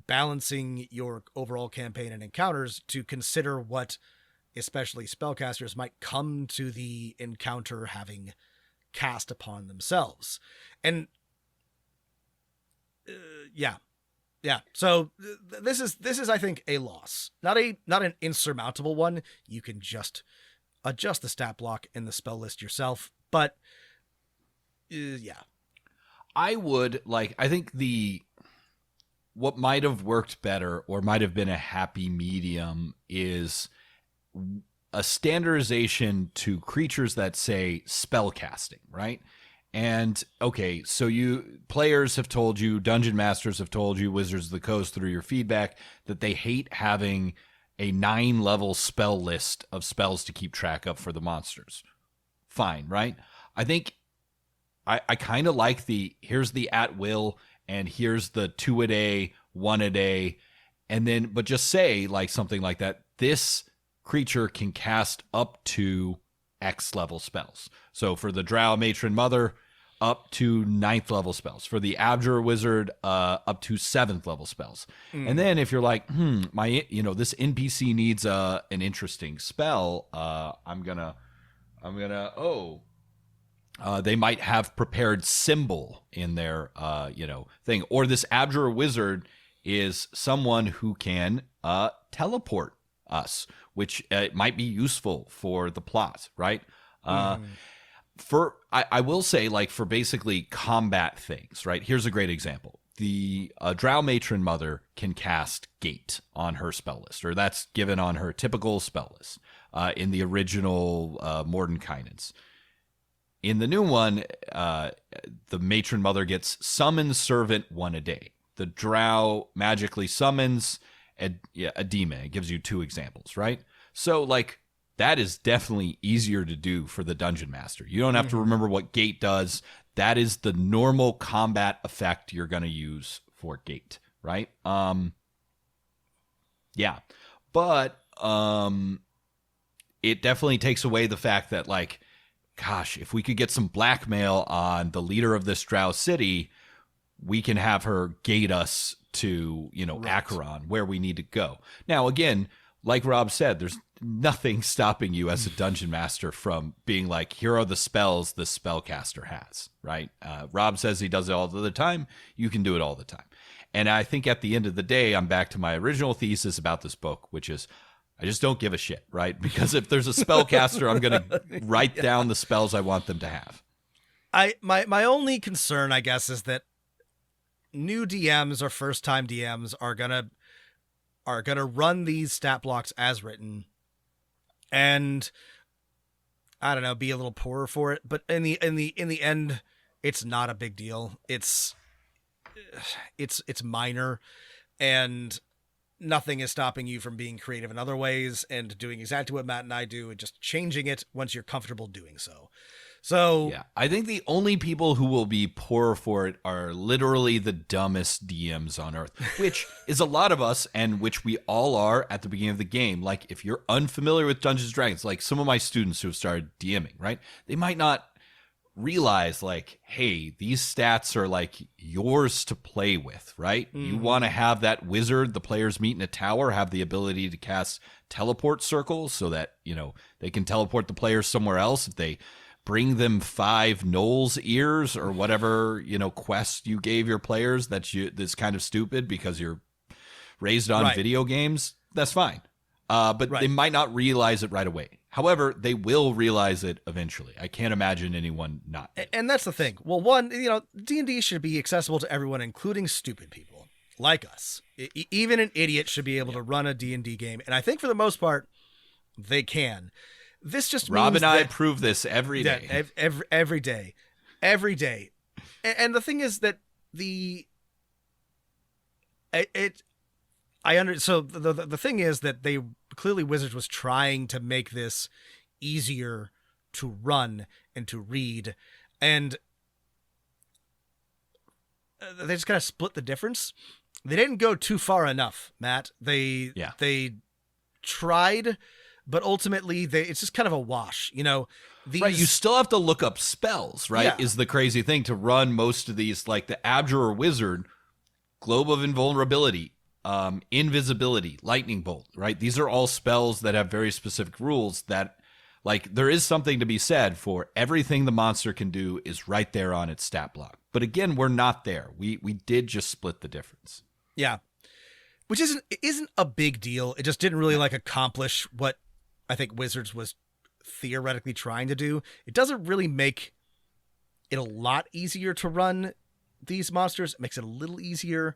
balancing your overall campaign and encounters, to consider what especially spellcasters might come to the encounter having cast upon themselves. And so this is I think a loss, not an insurmountable one. You can just adjust the stat block in the spell list yourself, but I think what might have worked better or might have been a happy medium is a standardization to creatures that say spell casting, right? And okay, so players have told you, dungeon masters have told you, Wizards of the Coast through your feedback, that they hate having a 9-level spell list of spells to keep track of for the monsters. Fine, right? I think I kind of like here's the at will, and here's the 2-a-day, 1-a-day, and then, but just say like something like that. This creature can cast up to X level spells. So for the Drow Matron Mother, up to 9th level spells. For the Abjurer Wizard, up to 7th level spells. And then if you're like, this NPC needs an interesting spell, they might have prepared symbol in their, thing. Or this Abjurer Wizard is someone who can teleport us, which might be useful for the plot, right? I will say, like, for basically combat things, right? Here's a great example. The Drow Matron Mother can cast Gate on her spell list, or that's given on her typical spell list in the original Mordenkainen's. In the new one, the Matron Mother gets Summon Servant 1 a day. The Drow magically summons a demon. It gives you 2 examples, right? So, like, that is definitely easier to do for the Dungeon Master. You don't have to remember what Gate does. That is the normal combat effect you're going to use for Gate, right? Yeah. But it definitely takes away the fact that, like, gosh, if we could get some blackmail on the leader of this Drow city, we can have her gate us to, Acheron, where we need to go. Now, again, like Rob said, there's nothing stopping you as a dungeon master from being like, here are the spells the spellcaster has, right? Rob says he does it all the time. You can do it all the time. And I think at the end of the day, I'm back to my original thesis about this book, which is I just don't give a shit, right? Because if there's a spellcaster, I'm going to write down the spells I want them to have. My only concern, I guess, is that new DMs or first-time DMs are gonna run these stat blocks as written, and I don't know, be a little poorer for it. But in the end, it's not a big deal. It's minor, and nothing is stopping you from being creative in other ways and doing exactly what Matt and I do and just changing it once you're comfortable doing so. So yeah, I think the only people who will be poorer for it are literally the dumbest DMs on earth, which is a lot of us, and which we all are at the beginning of the game. Like, if you're unfamiliar with Dungeons & Dragons, like some of my students who have started DMing, right? They might not realize, like, hey, these stats are like yours to play with, right? You want to have that wizard, the players meet in a tower, have the ability to cast teleport circles so that, they can teleport the players somewhere else if they bring them 5 Knowles ears or whatever, quest you gave your players that's kind of stupid because you're raised on video games. That's fine. But they might not realize it right away. However, they will realize it eventually. I can't imagine anyone not. And that's the thing. Well, one, D&D should be accessible to everyone, including stupid people like us. Even an idiot should be able to run a D&D game. And I think for the most part, they can. This just Rob means and I prove this every day. Every day. And the thing is that so the thing is that they clearly Wizards was trying to make this easier to run and to read, and they just kind of split the difference. They didn't go too far enough, Matt. They tried, but ultimately it's just kind of a wash. Right, you still have to look up spells, right? Yeah. Is the crazy thing to run most of these, like the Abjurer Wizard, Globe of Invulnerability, invisibility, lightning bolt, right? These are all spells that have very specific rules that, like, there is something to be said for everything the monster can do is right there on its stat block. But again, we're not there. We did just split the difference. Yeah. Which isn't a big deal. It just didn't really accomplish what I think Wizards was theoretically trying to do. It doesn't really make it a lot easier to run these monsters. It makes it a little easier,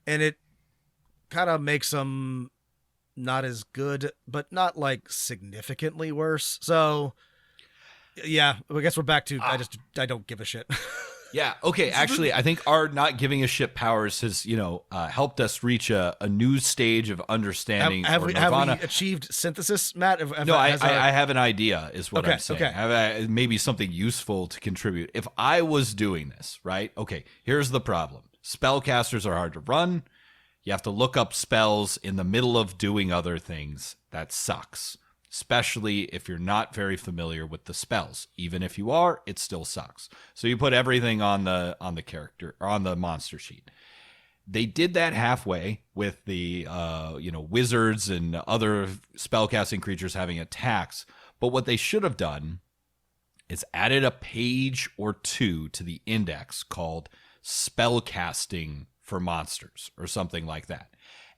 and it kind of makes them not as good, but not significantly worse. So yeah, I guess we're back to I don't give a shit. Yeah. Okay. Actually, I think our not giving a shit powers has, helped us reach a new stage of understanding. Have we achieved synthesis, Matt? I have an idea is what I'm saying. Okay. I have maybe something useful to contribute. If I was doing this, right? Okay. Here's the problem. Spellcasters are hard to run. You have to look up spells in the middle of doing other things. That sucks. especially if you're not very familiar with the spells. Even if you are, it still sucks. So you put everything on the character or on the monster sheet. They did that halfway with the wizards and other spellcasting creatures having attacks. But what they should have done is added a page or two to the index called spellcasting for monsters or something like that.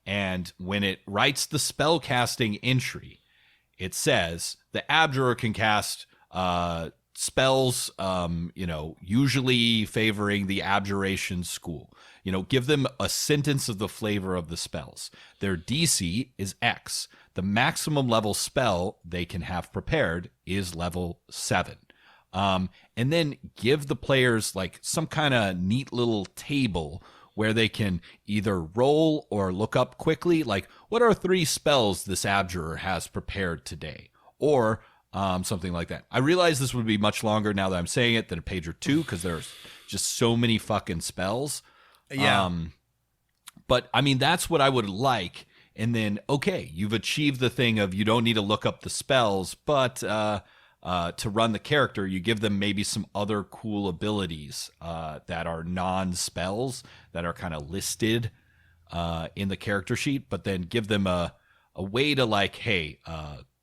And when it writes the spellcasting entry, it says the abjurer can cast spells, usually favoring the abjuration school. Give them a sentence of the flavor of the spells. Their DC is X. The maximum level spell they can have prepared is level 7. And then give the players like some kind of neat little table where they can either roll or look up quickly, like what are 3 spells this abjurer has prepared today, or something like that. I realize this would be much longer now that I'm saying it than a page or two because there's just so many fucking spells. Yeah. But I mean, that's what I would like. And then, okay, you've achieved the thing of you don't need to look up the spells, but to run the character, you give them maybe some other cool abilities that are non-spells that are kind of listed in the character sheet, but then give them a way to like, hey,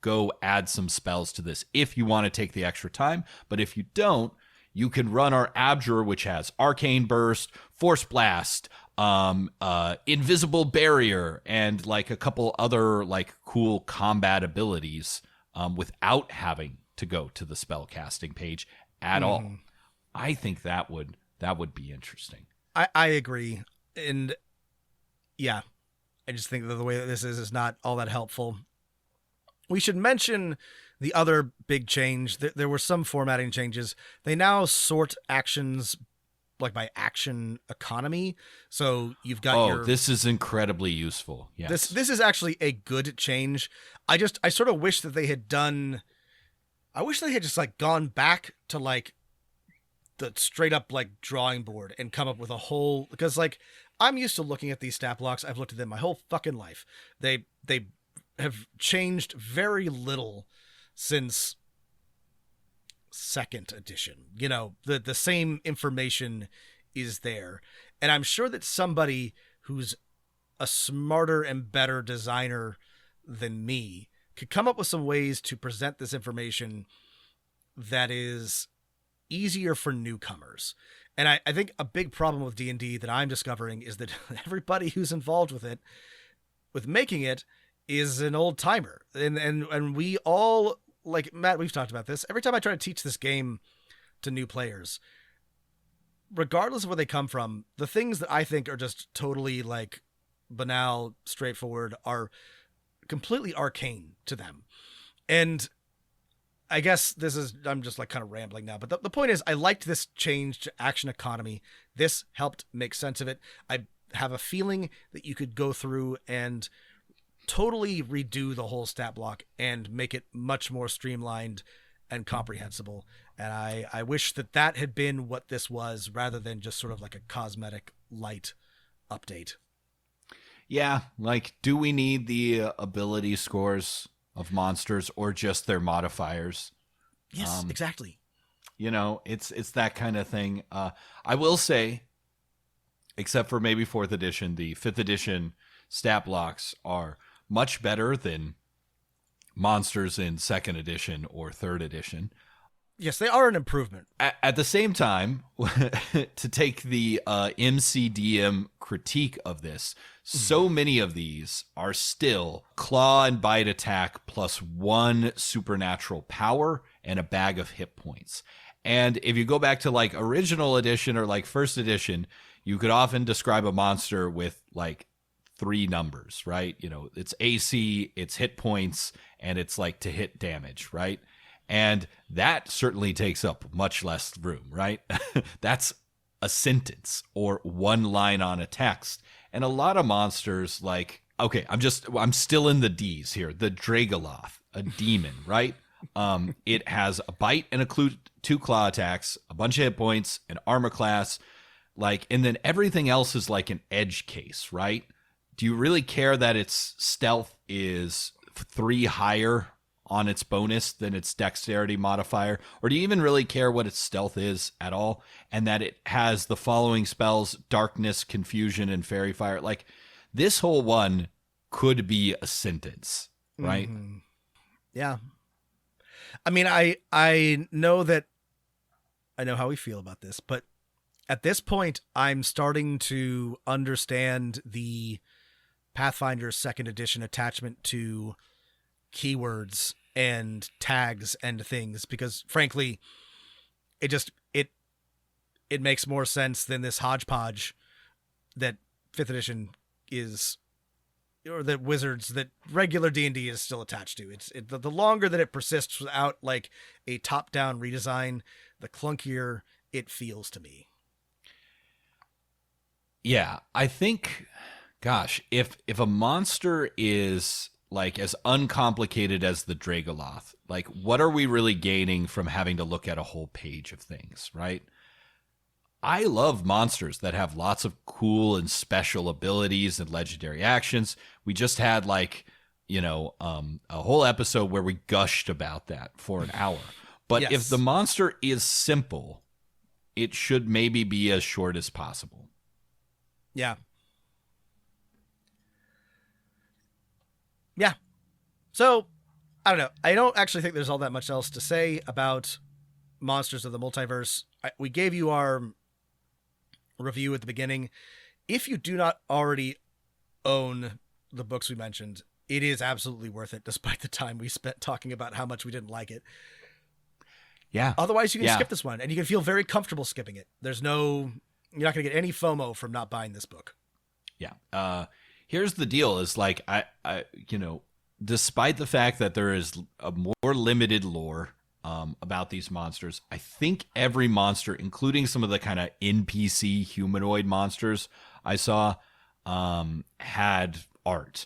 go add some spells to this if you want to take the extra time. But if you don't, you can run our Abjurer, which has Arcane Burst, Force Blast, Invisible Barrier, and like a couple other like cool combat abilities without having to go to the spell casting page at all. I think that would be interesting. I agree. And yeah, I just think that the way that this is not all that helpful. We should mention the other big change. There were some formatting changes. They now sort actions like by action economy. So you've got this is incredibly useful. Yes. This is actually a good change. I sort of wish that they had just like gone back to like the straight up like drawing board and come up with a whole, because like I'm used to looking at these stat blocks. I've looked at them my whole fucking life. They have changed very little since 2nd edition. The same information is there. And I'm sure that somebody who's a smarter and better designer than me could come up with some ways to present this information that is easier for newcomers. And I think a big problem with D&D that I'm discovering is that everybody who's involved with it, with making it, is an old timer. And we all, like Matt, we've talked about this. Every time I try to teach this game to new players, regardless of where they come from, the things that I think are just totally like banal, straightforward, are completely arcane to them. And I guess I'm just like kind of rambling now, but the point is I liked this change to action economy. This helped make sense of it. I have a feeling that you could go through and totally redo the whole stat block and make it much more streamlined and comprehensible. And I wish that had been what this was rather than just sort of like a cosmetic light update. Yeah, like, do we need the ability scores of monsters or just their modifiers? Yes, exactly. It's that kind of thing. I will say, except for maybe 4th edition, the 5th edition stat blocks are much better than monsters in 2nd edition or 3rd edition. Yes, they are an improvement. At the same time, to take the MCDM critique of this, so many of these are still claw and bite attack plus 1 supernatural power and a bag of hit points. And if you go back to like original edition or like 1st edition, you could often describe a monster with like 3 numbers, right? It's AC, it's hit points, and it's like to hit damage, right? And that certainly takes up much less room, right? That's a sentence or 1 line on a text. And a lot of monsters like, okay, I'm still in the D's here. The Dragoloth, a demon, right? It has a bite and 2 claw attacks, a bunch of hit points, an armor class, and then everything else is like an edge case, right? Do you really care that its stealth is 3 higher on its bonus than its dexterity modifier? Or do you even really care what its stealth is at all? And that it has the following spells: darkness, confusion, and fairy fire. Like, this whole one could be a sentence, right? Mm-hmm. Yeah. I mean, I know that I know how we feel about this, but at this point, I'm starting to understand the Pathfinder 2nd edition attachment to keywords and tags and things, because frankly, it makes more sense than this hodgepodge that 5th edition is, or that Wizards, that regular D&D is still attached to. The longer that it persists without like a top-down redesign, the clunkier it feels to me. Yeah, I think, gosh, if a monster is like as uncomplicated as the Dragoloth, like what are we really gaining from having to look at a whole page of things, right? I love monsters that have lots of cool and special abilities and legendary actions. We just had like, a whole episode where we gushed about that for an hour. But Yes. if the monster is simple, it should maybe be as short as possible. Yeah. Yeah. So, I don't know. I don't actually think there's all that much else to say about Monsters of the Multiverse. We gave you our review at the beginning. If you do not already own the books we mentioned, it is absolutely worth it, despite the time we spent talking about how much we didn't like it. Yeah. Otherwise, you can skip this one, and you can feel very comfortable skipping it. You're not going to get any FOMO from not buying this book. Yeah. Here's the deal: is like I, despite the fact that there is a more limited lore about these monsters, I think every monster, including some of the kind of NPC humanoid monsters I saw, had art.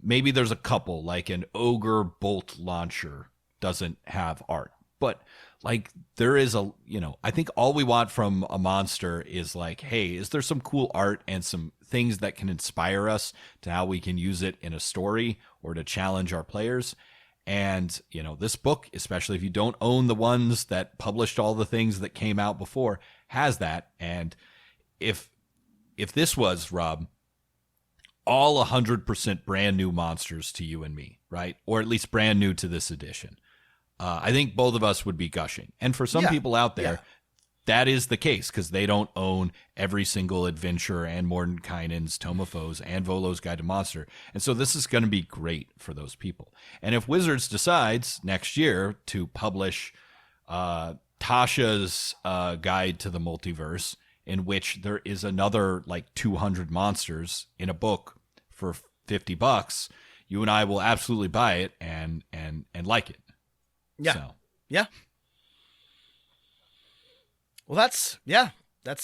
Maybe there's a couple, like an ogre bolt launcher doesn't have art, but like there is I think all we want from a monster is like, hey, is there some cool art and some things that can inspire us to how we can use it in a story or to challenge our players? And, this book, especially if you don't own the ones that published all the things that came out before, has that. And if this was, Rob, all 100% brand new monsters to you and me, right? Or at least brand new to this edition, I think both of us would be gushing. And for some people out there, that is the case because they don't own every single adventure and Mordenkainen's Tome of Foes and Volo's Guide to Monster. And so this is going to be great for those people. And if Wizards decides next year to publish Tasha's Guide to the Multiverse, in which there is another like 200 monsters in a book for $50, you and I will absolutely buy it and like it. Yeah. So. Yeah. Well, that's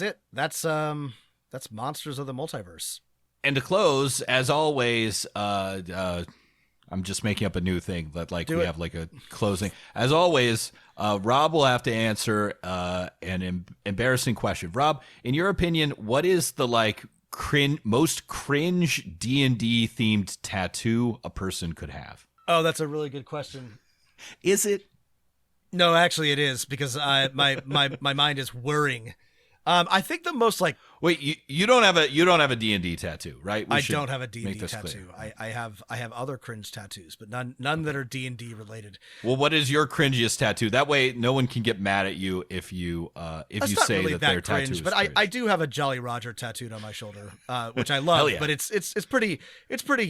it. That's Monsters of the Multiverse. And to close, as always, I'm just making up a new thing that have like a closing. As always, Rob will have to answer an embarrassing question. Rob, in your opinion, what is the most cringe D&D themed tattoo a person could have? Oh, that's a really good question. Is it? No, actually it is, because my mind is whirring. I think the most wait, you don't have a D&D tattoo, right? I don't have a D&D tattoo. Clear. I have other cringe tattoos, but none that are D&D related. Well, what is your cringiest tattoo? That way no one can get mad at you if you say really that their cringe, tattoo is but cringe. I do have a Jolly Roger tattooed on my shoulder, which I love, yeah. but it's pretty it's pretty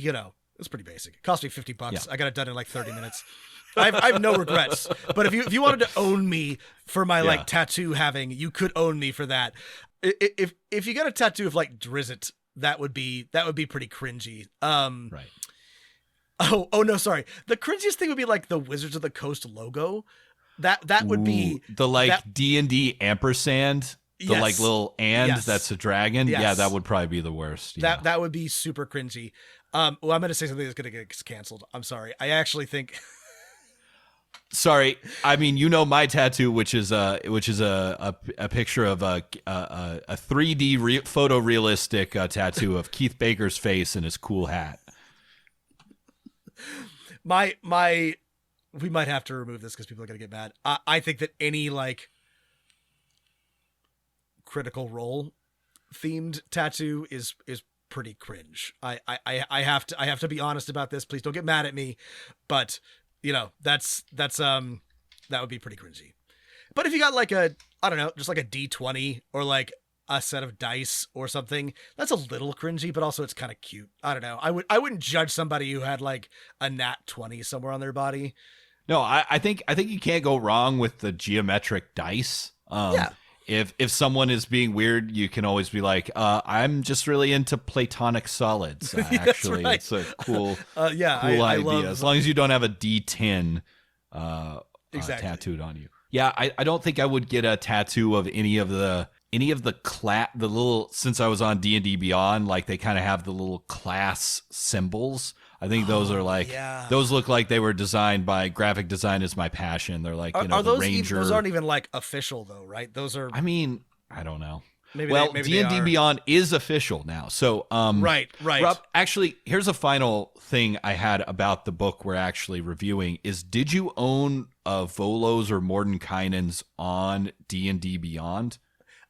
basic. It cost me $50. Yeah. I got it done in 30 minutes. I have no regrets. But if you wanted to own me for my tattoo having, you could own me for that. If you got a tattoo of Drizzt, that would be pretty cringy. Right. Oh no, sorry. The cringiest thing would be the Wizards of the Coast logo. That would be the D&D ampersand. The yes. little yes. that's a dragon. Yes. Yeah, that would probably be the worst. Yeah. That would be super cringy. Well, I'm going to say something that's going to get canceled. I'm sorry. I actually think. Sorry, I mean my tattoo, which is a picture of a 3D photorealistic tattoo of Keith Baker's face and his cool hat. My we might have to remove this because people are going to get mad. I think that any like Critical Role themed tattoo is pretty cringe. I have to be honest about this. Please don't get mad at me, but you know, that would be pretty cringy. But if you got like I don't know, just like a D20 or like a set of dice or something, that's a little cringy, but also it's kind of cute. I don't know. I wouldn't judge somebody who had like a nat 20 somewhere on their body. No, I think you can't go wrong with the geometric dice. Yeah. If someone is being weird, you can always be like, I'm just really into platonic solids. Actually, right. It's a cool, yeah, cool I idea. love, as long as you don't have a D10 exactly. tattooed on you. Yeah, I don't think I would get a tattoo of any of the the little, since I was on D&D Beyond, like they kind of have the little class symbols. I think those are like, those look like they were designed by graphic design is my passion. They're like, are the Ranger. Those aren't even like official though, right? Those are, I mean, I don't know. Maybe D&D Beyond is official now. So, right. Rob, actually, here's a final thing I had about the book we're actually reviewing is, did you own Volo's or Mordenkainen's on D&D Beyond?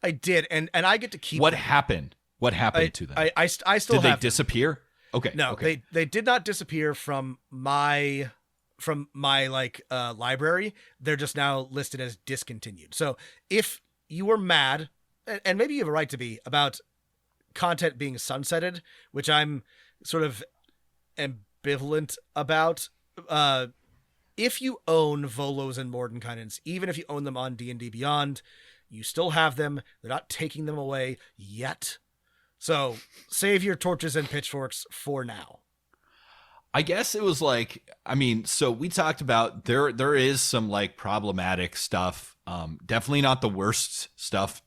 I did, and I get to keep What them. happened? What happened to them? I still did they have them. disappear? Okay. No, okay. they did not disappear from my like library. They're just now listed as discontinued. So if you were mad, and maybe you have a right to be, about content being sunsetted, which I'm sort of ambivalent about, if you own Volo's and Mordenkainen's, even if you own them on D&D Beyond, you still have them. They're not taking them away yet. So save your torches and pitchforks for now. I guess it was like, I mean, so we talked about there is some like problematic stuff. Definitely not the worst stuff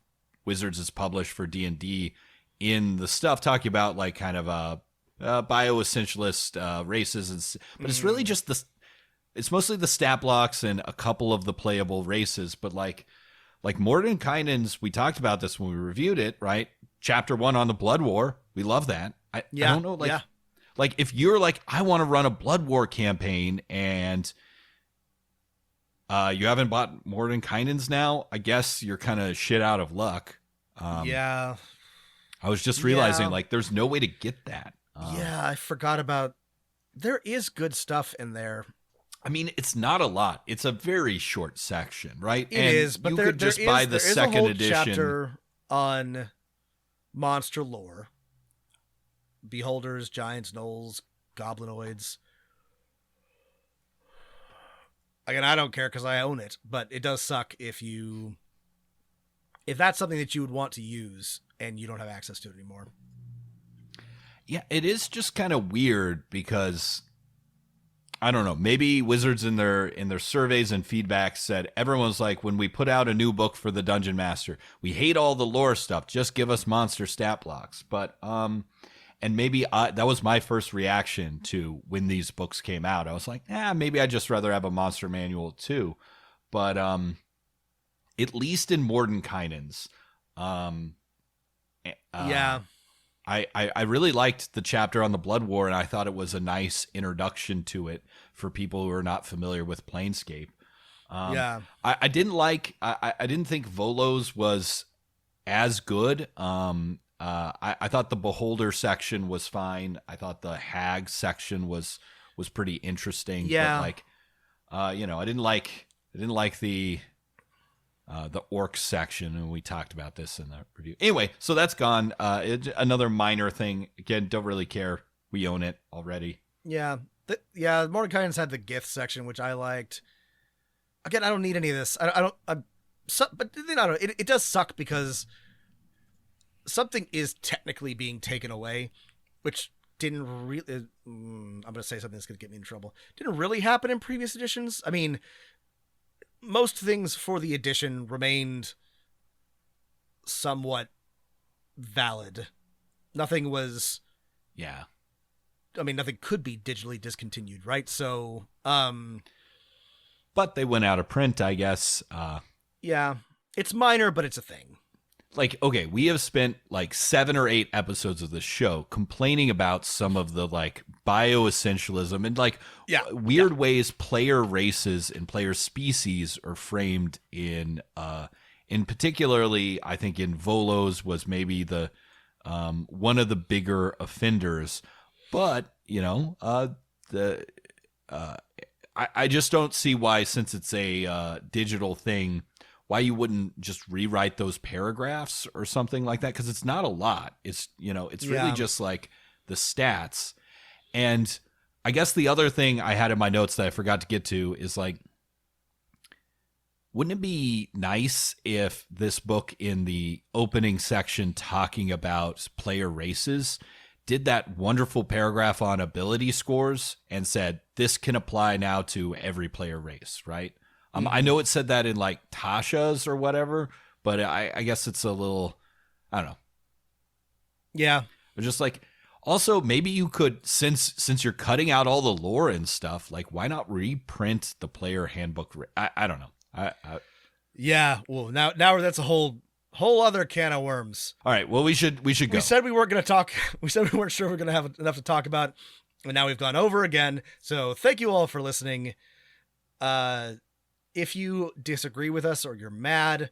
Wizards has published for D&D, in the stuff talking about like kind of bioessentialist races, but it's really just it's mostly the stat blocks and a couple of the playable races. But like Mordenkainen's, we talked about this when we reviewed it, right? Chapter 1 on the Blood War. We love that. I don't know, like if you're like, I want to run a Blood War campaign and you haven't bought Mordenkainen's now, I guess you're kind of shit out of luck. I was just realizing like there's no way to get that. I forgot about, there is good stuff in there. I mean, it's not a lot. It's a very short section, right? It is, but you there, could just there buy is, the there is second a whole edition. chapter on monster lore. Beholders, giants, gnolls, goblinoids. Again, I don't care because I own it, but it does suck if that's something that you would want to use and you don't have access to it anymore. Yeah, it is just kind of weird because I don't know, maybe Wizards in their surveys and feedback said, everyone's like, when we put out a new book for the Dungeon Master, we hate all the lore stuff, just give us monster stat blocks. But and maybe that was my first reaction to when these books came out. I was like, maybe I'd just rather have a monster manual too. But at least in Mordenkainen's, I really liked the chapter on the Blood War, and I thought it was a nice introduction to it for people who are not familiar with Planescape. I didn't think Volo's was as good. I thought the Beholder section was fine. I thought the Hag section was pretty interesting. Yeah. But like, I didn't like the orc section, and we talked about this in the review. Anyway, so that's gone. Another minor thing. Again, don't really care. We own it already. Yeah. Mordenkainen's had the Gith section, which I liked. Again, I don't need any of this. But then I don't. It does suck because something is technically being taken away, which didn't really. I'm going to say something that's going to get me in trouble. Didn't really happen in previous editions. I mean, most things for the edition remained somewhat valid. Nothing was. Yeah. I mean, nothing could be digitally discontinued, right? So, but they went out of print, I guess. Yeah, it's minor, but it's a thing. like, okay, we have spent like 7 or 8 episodes of the show complaining about some of the like bioessentialism and like weird ways player races and player species are framed in particularly, I think in Volos was maybe the one of the bigger offenders, but I just don't see why, since it's a digital thing, why you wouldn't just rewrite those paragraphs or something like that, because it's not a lot. It's it's really just like the stats. And I guess the other thing I had in my notes that I forgot to get to is like, wouldn't it be nice if this book in the opening section talking about player races did that wonderful paragraph on ability scores and said, this can apply now to every player race, right? I know it said that in like Tasha's or whatever, but I guess it's a little, I don't know. Yeah. But just like, also maybe you could, since you're cutting out all the lore and stuff, like why not reprint the player handbook? I don't know. Yeah. Well, now that's a whole other can of worms. All right. Well, we should go. We said we weren't going to talk. We said we weren't sure we were going to have enough to talk about, and now we've gone over again. So thank you all for listening. If you disagree with us or you're mad,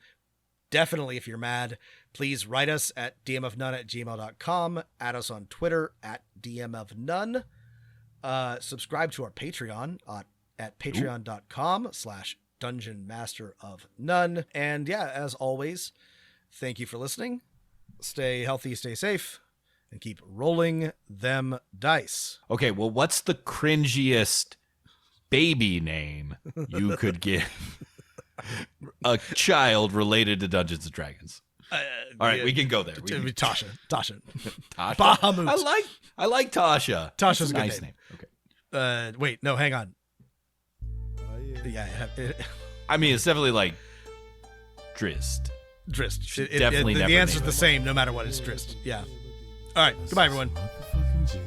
definitely if you're mad, please write us at dmofnone@gmail.com. Add us on Twitter at dmofnone. Subscribe to our Patreon at patreon.com/Dungeon Master of None. And yeah, as always, thank you for listening. Stay healthy, stay safe, and keep rolling them dice. Okay, well, what's the cringiest baby name you could give a child related to Dungeons and Dragons? All right, we can go there. Tasha. Tasha. Bahamut. I like Tasha. Tasha's a good nice name. Okay. Wait, no, hang on. Yeah. I mean, it's definitely like Drist. Drist. Definitely never the answer's name the it. same no matter what. It's Drist. Yeah. All right. Goodbye, everyone. G